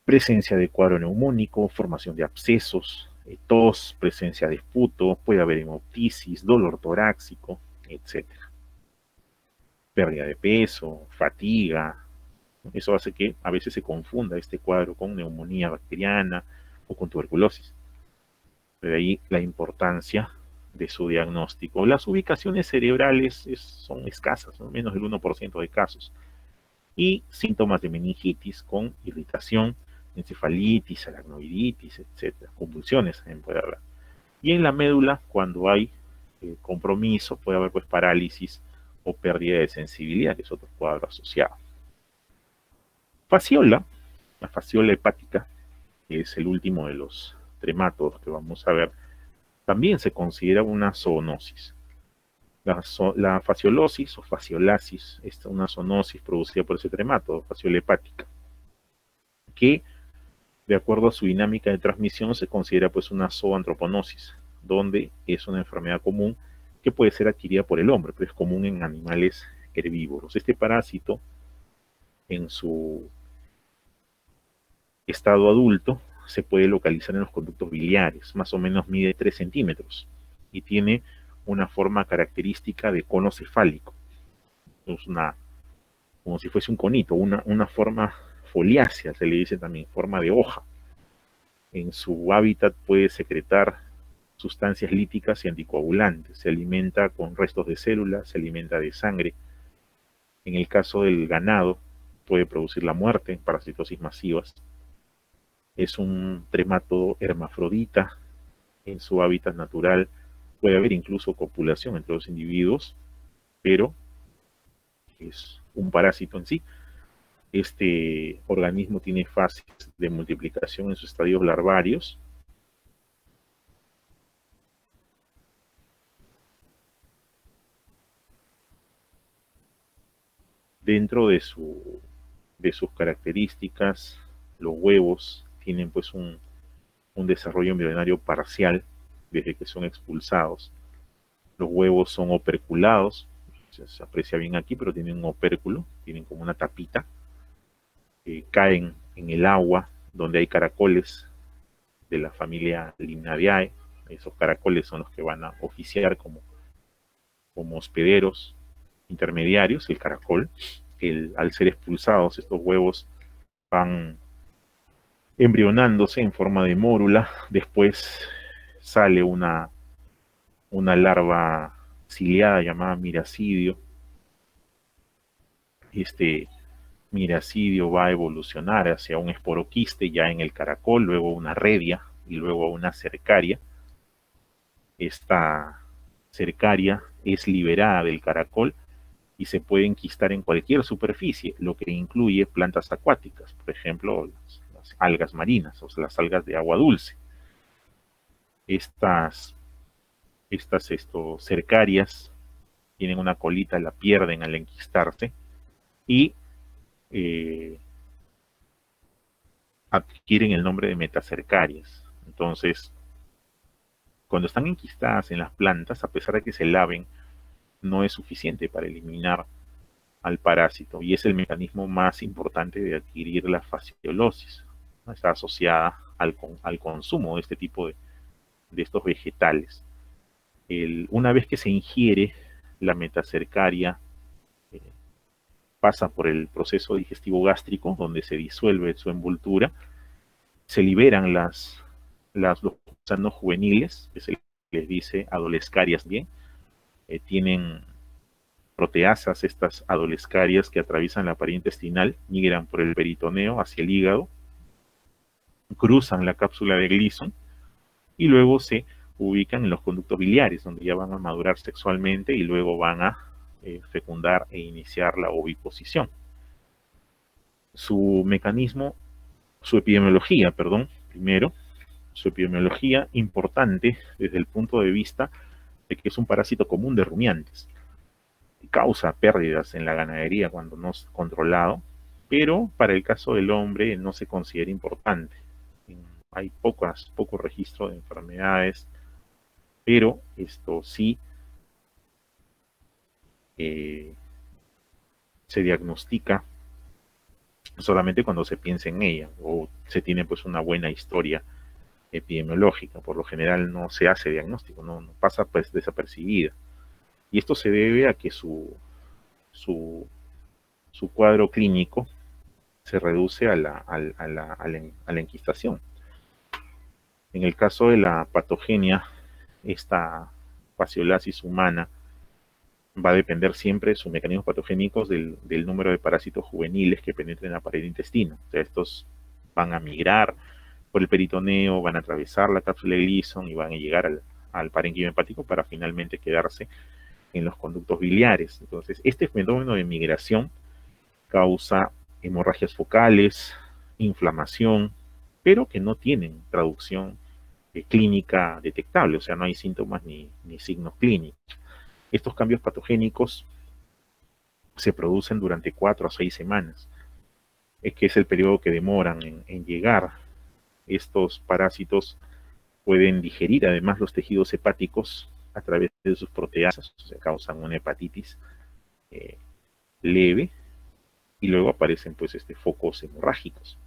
presencia de cuadro neumónico, formación de abscesos, tos, presencia de esputo, puede haber hemoptisis, dolor torácico, etcétera. Pérdida de peso, fatiga. Eso hace que a veces se confunda este cuadro con neumonía bacteriana o con tuberculosis. De ahí la importancia de su diagnóstico. Las ubicaciones cerebrales son escasas, son menos del 1% de casos. Y síntomas de meningitis con irritación, encefalitis, aracnoiditis, etcétera. Convulsiones también puede haber. Y en la médula, cuando hay compromiso, puede haber pues parálisis o pérdida de sensibilidad, que es otro cuadro asociado. Fasciola, la fasciola hepática, que es el último de los trematos que vamos a ver, también se considera una zoonosis. La fasciolosis o fasciolasis es una zoonosis producida por ese tremato, fasciola hepática, que de acuerdo a su dinámica de transmisión se considera pues una zooantroponosis, donde es una enfermedad común que puede ser adquirida por el hombre, pero es común en animales herbívoros. Este parásito, en su estado adulto, se puede localizar en los conductos biliares, más o menos mide 3 centímetros y tiene una forma característica de cono cefálico. Es como si fuese un conito, una forma foliácea, se le dice también, forma de hoja. En su hábitat puede secretar sustancias líticas y anticoagulantes, se alimenta con restos de células, se alimenta de sangre. En el caso del ganado, puede producir la muerte, parasitosis masivas. Es un trematodo hermafrodita. En su hábitat natural puede haber incluso copulación entre los individuos, pero es un parásito en sí. Este organismo tiene fases de multiplicación en sus estadios larvarios. Dentro de sus características, los huevos tienen pues un desarrollo embrionario parcial desde que son expulsados. Los huevos son operculados, se aprecia bien aquí, pero tienen un opérculo, tienen como una tapita, caen en el agua donde hay caracoles de la familia Limnadeae. Esos caracoles son los que van a oficiar como hospederos. intermediarios, el caracol. Al ser expulsados, estos huevos van embrionándose en forma de mórula. Después sale una larva ciliada llamada miracidio. Este miracidio va a evolucionar hacia un esporoquiste ya en el caracol, luego una redia y luego una cercaria. Esta cercaria es liberada del caracol y se puede enquistar en cualquier superficie, lo que incluye plantas acuáticas, por ejemplo, las algas marinas o las algas de agua dulce. Estas cercarias tienen una colita, la pierden al enquistarse y adquieren el nombre de metacercarias. Entonces, cuando están enquistadas en las plantas, a pesar de que se laven, no es suficiente para eliminar al parásito y es el mecanismo más importante de adquirir la fasciolosis. Está asociada al consumo de este tipo de estos vegetales. Una vez que se ingiere, la metacercaria pasa por el proceso digestivo gástrico, donde se disuelve su envoltura, se liberan los gusanos juveniles, que se les dice adolescarias bien, tienen proteasas, estas adolescarias que atraviesan la pared intestinal, migran por el peritoneo hacia el hígado, cruzan la cápsula de Gleason y luego se ubican en los conductos biliares, donde ya van a madurar sexualmente y luego van a fecundar e iniciar la oviposición. Su epidemiología, primero, su epidemiología importante desde el punto de vista de que es un parásito común de rumiantes. Causa pérdidas en la ganadería cuando no es controlado, pero para el caso del hombre no se considera importante. Hay poco registro de enfermedades, pero esto sí se diagnostica solamente cuando se piensa en ella o se tiene pues una buena historia epidemiológica. Por lo general no se hace diagnóstico, no pasa pues desapercibida. Y esto se debe a que su cuadro clínico se reduce a la enquistación. En el caso de la patogenia, esta fasciolasis humana va a depender siempre de sus mecanismos patogénicos del número de parásitos juveniles que penetren la pared intestina. O sea, estos van a migrar por el peritoneo, van a atravesar la cápsula de Gleason y van a llegar al parénquima hepático para finalmente quedarse en los conductos biliares. Entonces, este fenómeno de migración causa hemorragias focales, inflamación, pero que no tienen traducción clínica detectable, o sea, no hay síntomas ni signos clínicos. Estos cambios patogénicos se producen durante 4 a 6 semanas, que es el periodo que demoran en llegar. Estos parásitos pueden digerir además los tejidos hepáticos a través de sus proteasas, o sea, causan una hepatitis leve y luego aparecen pues focos hemorrágicos.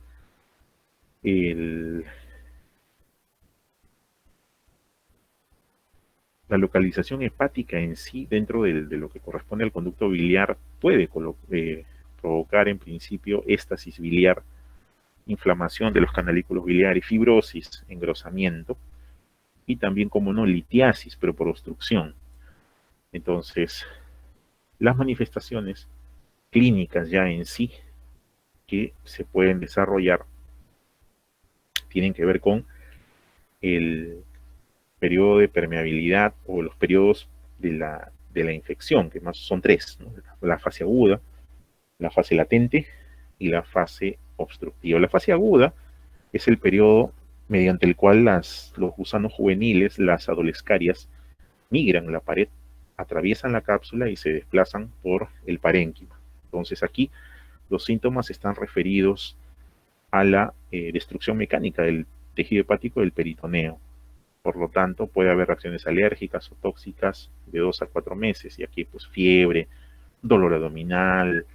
La localización hepática en sí, dentro de lo que corresponde al conducto biliar, puede provocar en principio éstasis biliar, inflamación de los canalículos biliares, fibrosis, engrosamiento y también, como no, litiasis, pero por obstrucción. Entonces, las manifestaciones clínicas ya en sí que se pueden desarrollar tienen que ver con el periodo de permeabilidad o los periodos de la infección, que más son 3, ¿no? La fase aguda, la fase latente y la fase obstructiva. La fase aguda es el periodo mediante el cual los gusanos juveniles, las adolescarias, migran la pared, atraviesan la cápsula y se desplazan por el parénquima. Entonces aquí los síntomas están referidos a la destrucción mecánica del tejido hepático del peritoneo. Por lo tanto, puede haber reacciones alérgicas o tóxicas de 2 a 4 meses, y aquí pues fiebre, dolor abdominal,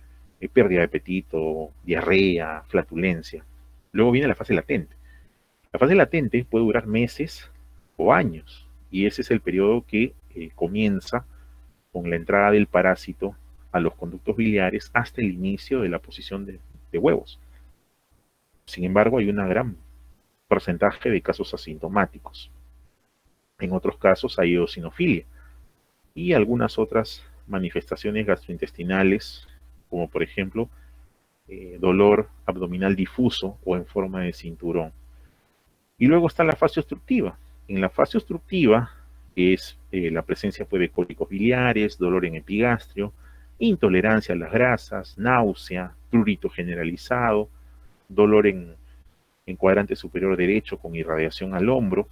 pérdida de apetito, diarrea, flatulencia. Luego viene la fase latente. La fase latente puede durar meses o años, y ese es el periodo que comienza con la entrada del parásito a los conductos biliares hasta el inicio de la posición de huevos. Sin embargo, hay un gran porcentaje de casos asintomáticos. En otros casos hay eosinofilia y algunas otras manifestaciones gastrointestinales, como por ejemplo dolor abdominal difuso o en forma de cinturón. Y luego está la fase obstructiva. En la fase obstructiva es la presencia de cólicos biliares, dolor en epigastrio, intolerancia a las grasas, náusea, prurito generalizado, dolor en cuadrante superior derecho con irradiación al hombro.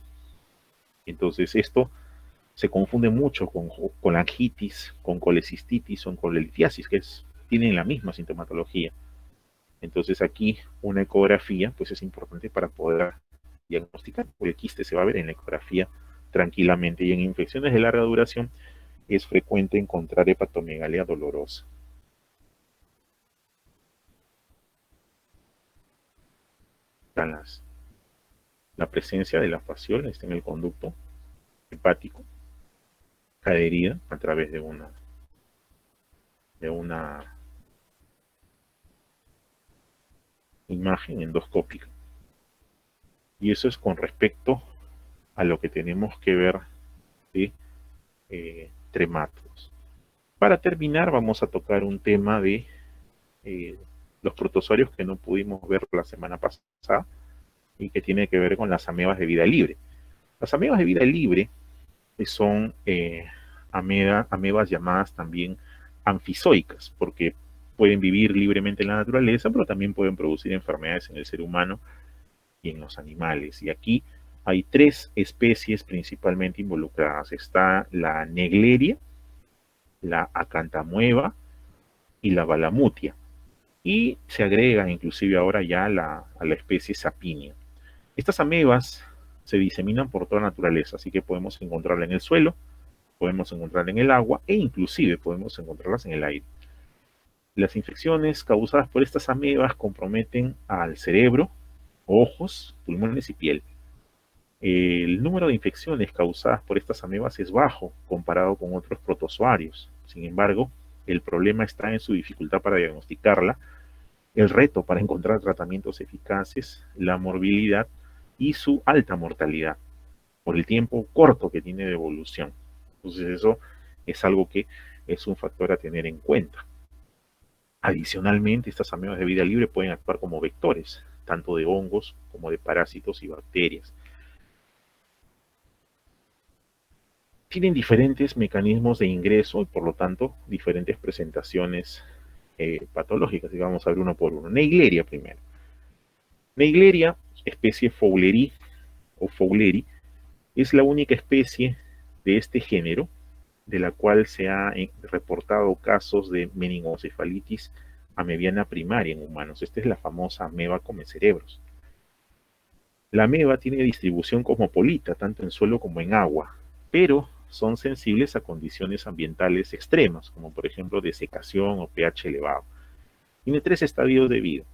Entonces esto se confunde mucho con colangitis, con colecistitis o con colelitiasis, que tienen la misma sintomatología. Entonces aquí una ecografía pues es importante para poder diagnosticar, porque el quiste se va a ver en la ecografía tranquilamente, y en infecciones de larga duración es frecuente encontrar hepatomegalia dolorosa. La presencia de la fasciol está en el conducto hepático, adherida a través de una imagen endoscópica. Y eso es con respecto a lo que tenemos que ver de tremátodos. Para terminar, vamos a tocar un tema de los protozoarios que no pudimos ver la semana pasada y que tiene que ver con las amebas de vida libre. Las amebas de vida libre son amebas llamadas también anfizoicas, porque pueden vivir libremente en la naturaleza, pero también pueden producir enfermedades en el ser humano y en los animales. Y aquí hay 3 especies principalmente involucradas. Está la Naegleria, la Acantamueva y la Balamutia. Y se agrega inclusive ahora ya a la especie Sapinia. Estas amebas se diseminan por toda la naturaleza, así que podemos encontrarla en el suelo, podemos encontrarla en el agua e inclusive podemos encontrarlas en el aire. Las infecciones causadas por estas amebas comprometen al cerebro, ojos, pulmones y piel. El número de infecciones causadas por estas amebas es bajo comparado con otros protozoarios. Sin embargo, el problema está en su dificultad para diagnosticarla, el reto para encontrar tratamientos eficaces, la morbilidad y su alta mortalidad por el tiempo corto que tiene de evolución. Entonces eso es algo que es un factor a tener en cuenta. Adicionalmente, estas amebas de vida libre pueden actuar como vectores, tanto de hongos como de parásitos y bacterias. Tienen diferentes mecanismos de ingreso y por lo tanto diferentes presentaciones patológicas, y vamos a ver uno por uno. Naegleria primero. Naegleria, especie Fowleri o Fowleri, es la única especie de este género de la cual se ha reportado casos de meningocefalitis amebiana primaria en humanos. Esta es la famosa ameba come cerebros. La ameba tiene distribución cosmopolita, tanto en suelo como en agua, pero son sensibles a condiciones ambientales extremas, como por ejemplo desecación o pH elevado. Tiene 3 estadios de vida.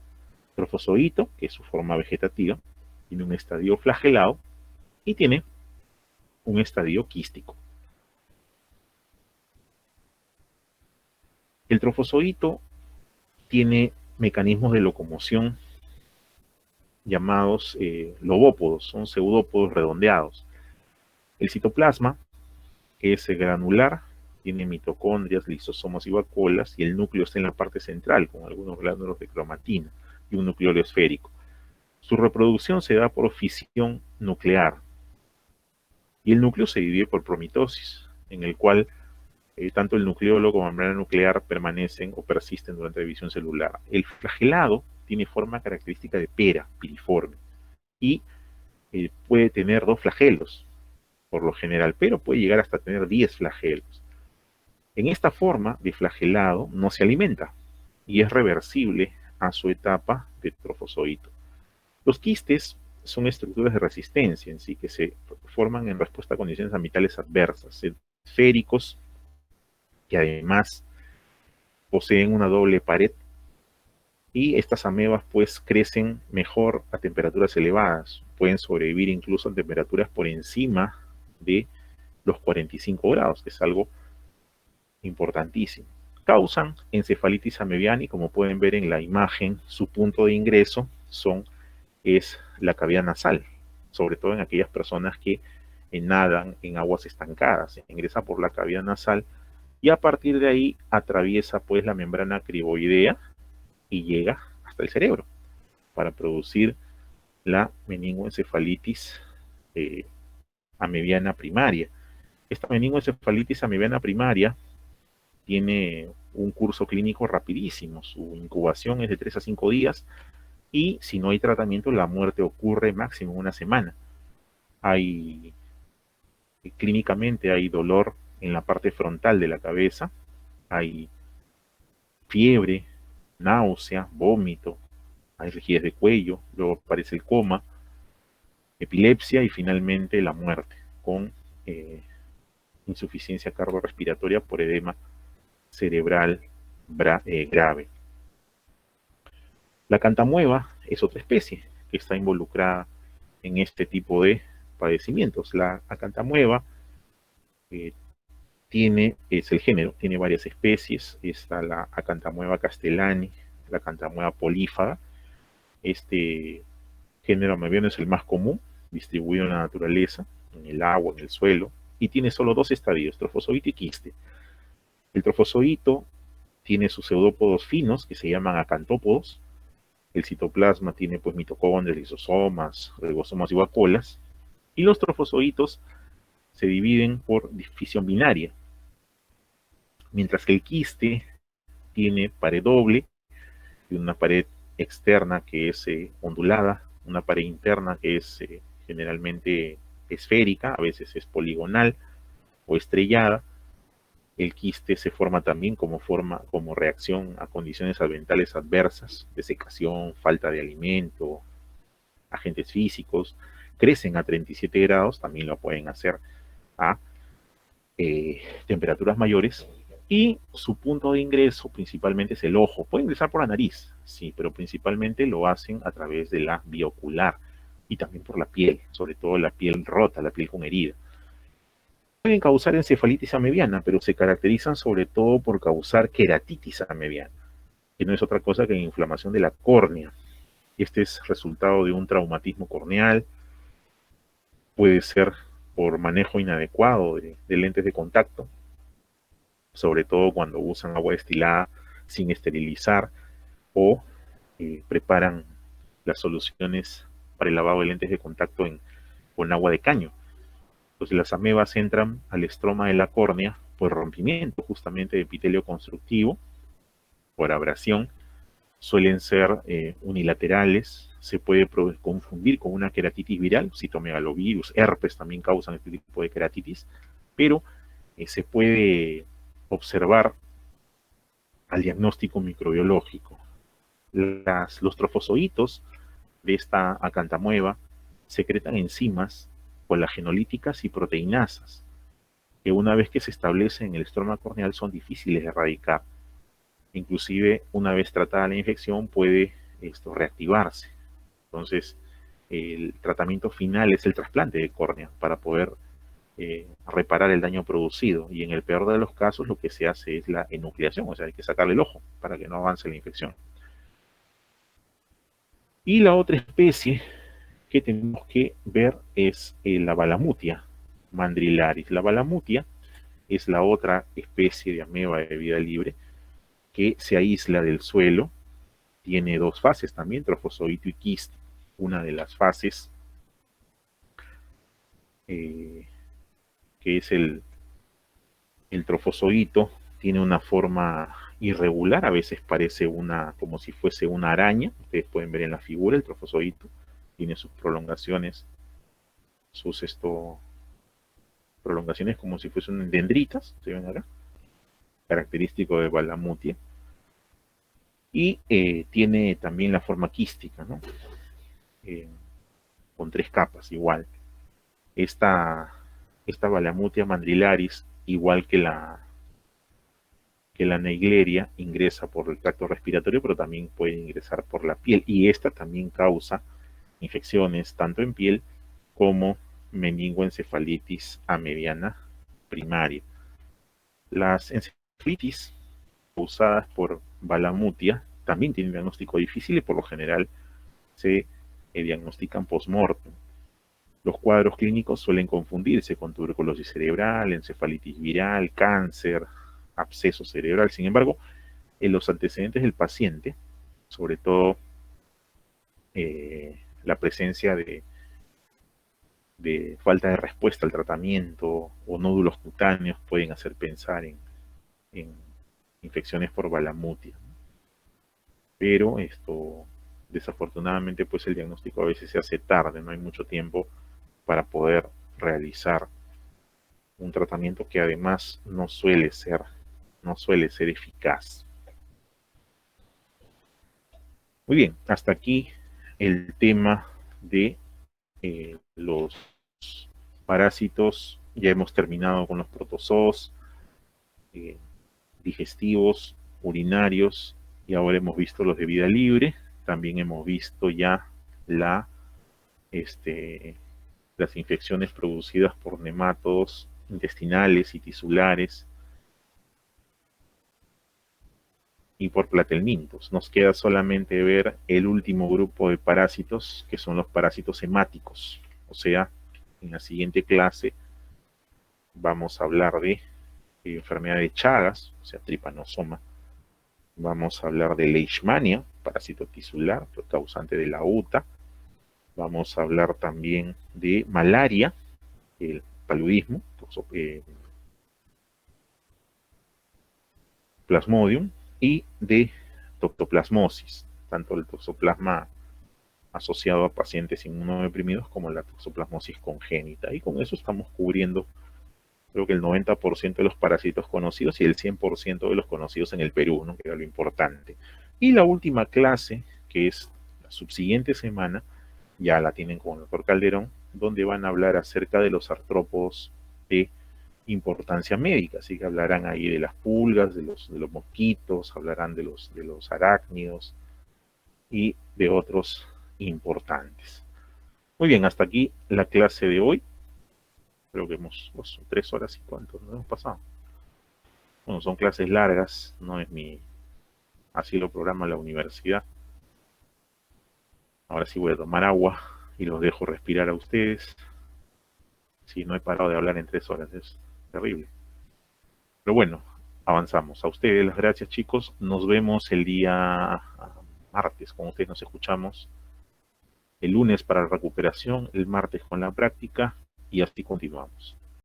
Trofozoito, que es su forma vegetativa, tiene un estadio flagelado y tiene un estadio quístico. El trofozoito tiene mecanismos de locomoción llamados lobópodos, son pseudópodos redondeados. El citoplasma es granular, tiene mitocondrias, lisosomas y vacuolas, y el núcleo está en la parte central, con algunos gránulos de cromatina y un nucleolo esférico. Su reproducción se da por fisión nuclear, y el núcleo se divide por promitosis, en el cual tanto el nucleolo como la membrana nuclear permanecen o persisten durante la división celular. El flagelado tiene forma característica de pera, piriforme, y puede tener 2 flagelos, por lo general, pero puede llegar hasta tener 10 flagelos. En esta forma de flagelado no se alimenta y es reversible a su etapa de trofozoito. Los quistes son estructuras de resistencia en sí que se forman en respuesta a condiciones ambientales adversas, esféricos, que además poseen una doble pared, y estas amebas pues crecen mejor a temperaturas elevadas, pueden sobrevivir incluso a temperaturas por encima de los 45 grados, que es algo importantísimo. causan encefalitis amebiana y como pueden ver en la imagen, su punto de ingreso es la cavidad nasal, sobre todo en aquellas personas que nadan en aguas estancadas. Ingresa por la cavidad nasal y a partir de ahí atraviesa pues la membrana criboidea y llega hasta el cerebro para producir la meningoencefalitis amebiana primaria. Esta meningoencefalitis amebiana primaria tiene un curso clínico rapidísimo, su incubación es de 3 a 5 días y si no hay tratamiento la muerte ocurre máximo en una semana. Clínicamente hay dolor en la parte frontal de la cabeza, hay fiebre, náusea, vómito, hay rigidez de cuello, luego aparece el coma, epilepsia y finalmente la muerte con insuficiencia cardiorrespiratoria por edema cerebral grave. La cantamueva es otra especie que está involucrada en este tipo de padecimientos. La acantamueva es el género, tiene varias especies. Está la acantamueva castellani, la acantamueva polífaga. Este género amebiano es el más común, distribuido en la naturaleza, en el agua, en el suelo, y tiene solo dos estadios, trofozoito y quiste. El trofozoito tiene sus pseudópodos finos, que se llaman acantópodos. El citoplasma tiene pues mitocondrias, lisosomas, ribosomas y vacuolas. Y los trofozoitos se dividen por fisión binaria. Mientras que el quiste tiene pared doble, y una pared externa que es ondulada, una pared interna que es generalmente esférica, a veces es poligonal o estrellada. El quiste se forma también como reacción a condiciones ambientales adversas, desecación, falta de alimento, agentes físicos. Crecen a 37 grados, también lo pueden hacer a temperaturas mayores. Y su punto de ingreso principalmente es el ojo. Puede ingresar por la nariz, sí, pero principalmente lo hacen a través de la vía ocular y también por la piel, sobre todo la piel rota, la piel con herida. Pueden causar encefalitis amebiana, pero se caracterizan sobre todo por causar queratitis amebiana, que no es otra cosa que inflamación de la córnea. Este es resultado de un traumatismo corneal, puede ser por manejo inadecuado de lentes de contacto, sobre todo cuando usan agua destilada sin esterilizar o preparan las soluciones para el lavado de lentes de contacto con agua de caño. Entonces las amebas entran al estroma de la córnea por rompimiento justamente de epitelio constructivo, por abrasión, suelen ser unilaterales, se puede confundir con una queratitis viral, citomegalovirus, herpes también causan este tipo de queratitis, pero se puede observar al diagnóstico microbiológico. Los trofozoitos de esta acantamueva secretan enzimas colagenolíticas y proteinasas, que una vez que se establecen en el estroma corneal son difíciles de erradicar. Inclusive, una vez tratada la infección, puede esto reactivarse. Entonces, el tratamiento final es el trasplante de córnea para poder reparar el daño producido. Y en el peor de los casos, lo que se hace es la enucleación, o sea, hay que sacarle el ojo para que no avance la infección. Y la otra especie que tenemos que ver es la Balamutia mandrilaris. La Balamutia es la otra especie de ameba de vida libre que se aísla del suelo. Tiene dos fases también, trofozoito y quiste. Una de las fases, que es el trofozoito, tiene una forma irregular, a veces parece como si fuese una araña. Ustedes pueden ver en la figura el trofozoito, tiene sus prolongaciones, prolongaciones como si fuesen dendritas, ¿se ven acá? Característico de Balamutia. Y tiene también la forma quística, ¿no? Con 3 capas, igual. Esta Balamutia mandrilaris, igual que la Naegleria, ingresa por el tracto respiratorio, pero también puede ingresar por la piel. Y esta también causa infecciones tanto en piel como meningoencefalitis amebiana primaria. Las encefalitis causadas por balamutia también tienen diagnóstico difícil y por lo general se diagnostican post-mortem. Los cuadros clínicos suelen confundirse con tuberculosis cerebral, encefalitis viral, cáncer, absceso cerebral. Sin embargo, en los antecedentes del paciente, sobre todo la presencia de falta de respuesta al tratamiento o nódulos cutáneos pueden hacer pensar en infecciones por balamutia. Pero esto, desafortunadamente, pues el diagnóstico a veces se hace tarde, no hay mucho tiempo para poder realizar un tratamiento que además no suele ser eficaz. Muy bien, hasta aquí el tema de los parásitos. Ya hemos terminado con los protozoos digestivos, urinarios, y ahora hemos visto los de vida libre. También hemos visto ya las infecciones producidas por nematodos intestinales y tisulares y por platelmintos. Nos queda solamente ver el último grupo de parásitos, que son los parásitos hemáticos. O sea, en la siguiente clase vamos a hablar de enfermedad de Chagas, o sea, tripanosoma. Vamos a hablar de leishmania, parásito tisular, causante de la UTA. Vamos a hablar también de malaria, el paludismo, plasmodium, y de toxoplasmosis, tanto el toxoplasma asociado a pacientes inmunodeprimidos como la toxoplasmosis congénita. Y con eso estamos cubriendo, creo que el 90% de los parásitos conocidos y el 100% de los conocidos en el Perú, ¿no? Que era lo importante. Y la última clase, que es la subsiguiente semana, ya la tienen con el doctor Calderón, donde van a hablar acerca de los artrópodos de importancia médica, así que hablarán ahí de las pulgas, de los mosquitos, hablarán de los arácnidos y de otros importantes. Muy bien, hasta aquí la clase de hoy. Creo que hemos 3 horas y cuánto nos hemos pasado. Bueno, son clases largas, no es así lo programa la universidad. Ahora sí voy a tomar agua y los dejo respirar a ustedes. Sí, no he parado de hablar en 3 horas, es terrible. Pero bueno, avanzamos. A ustedes las gracias, chicos. Nos vemos el día martes, con ustedes nos escuchamos. El lunes para la recuperación, el martes con la práctica y así continuamos.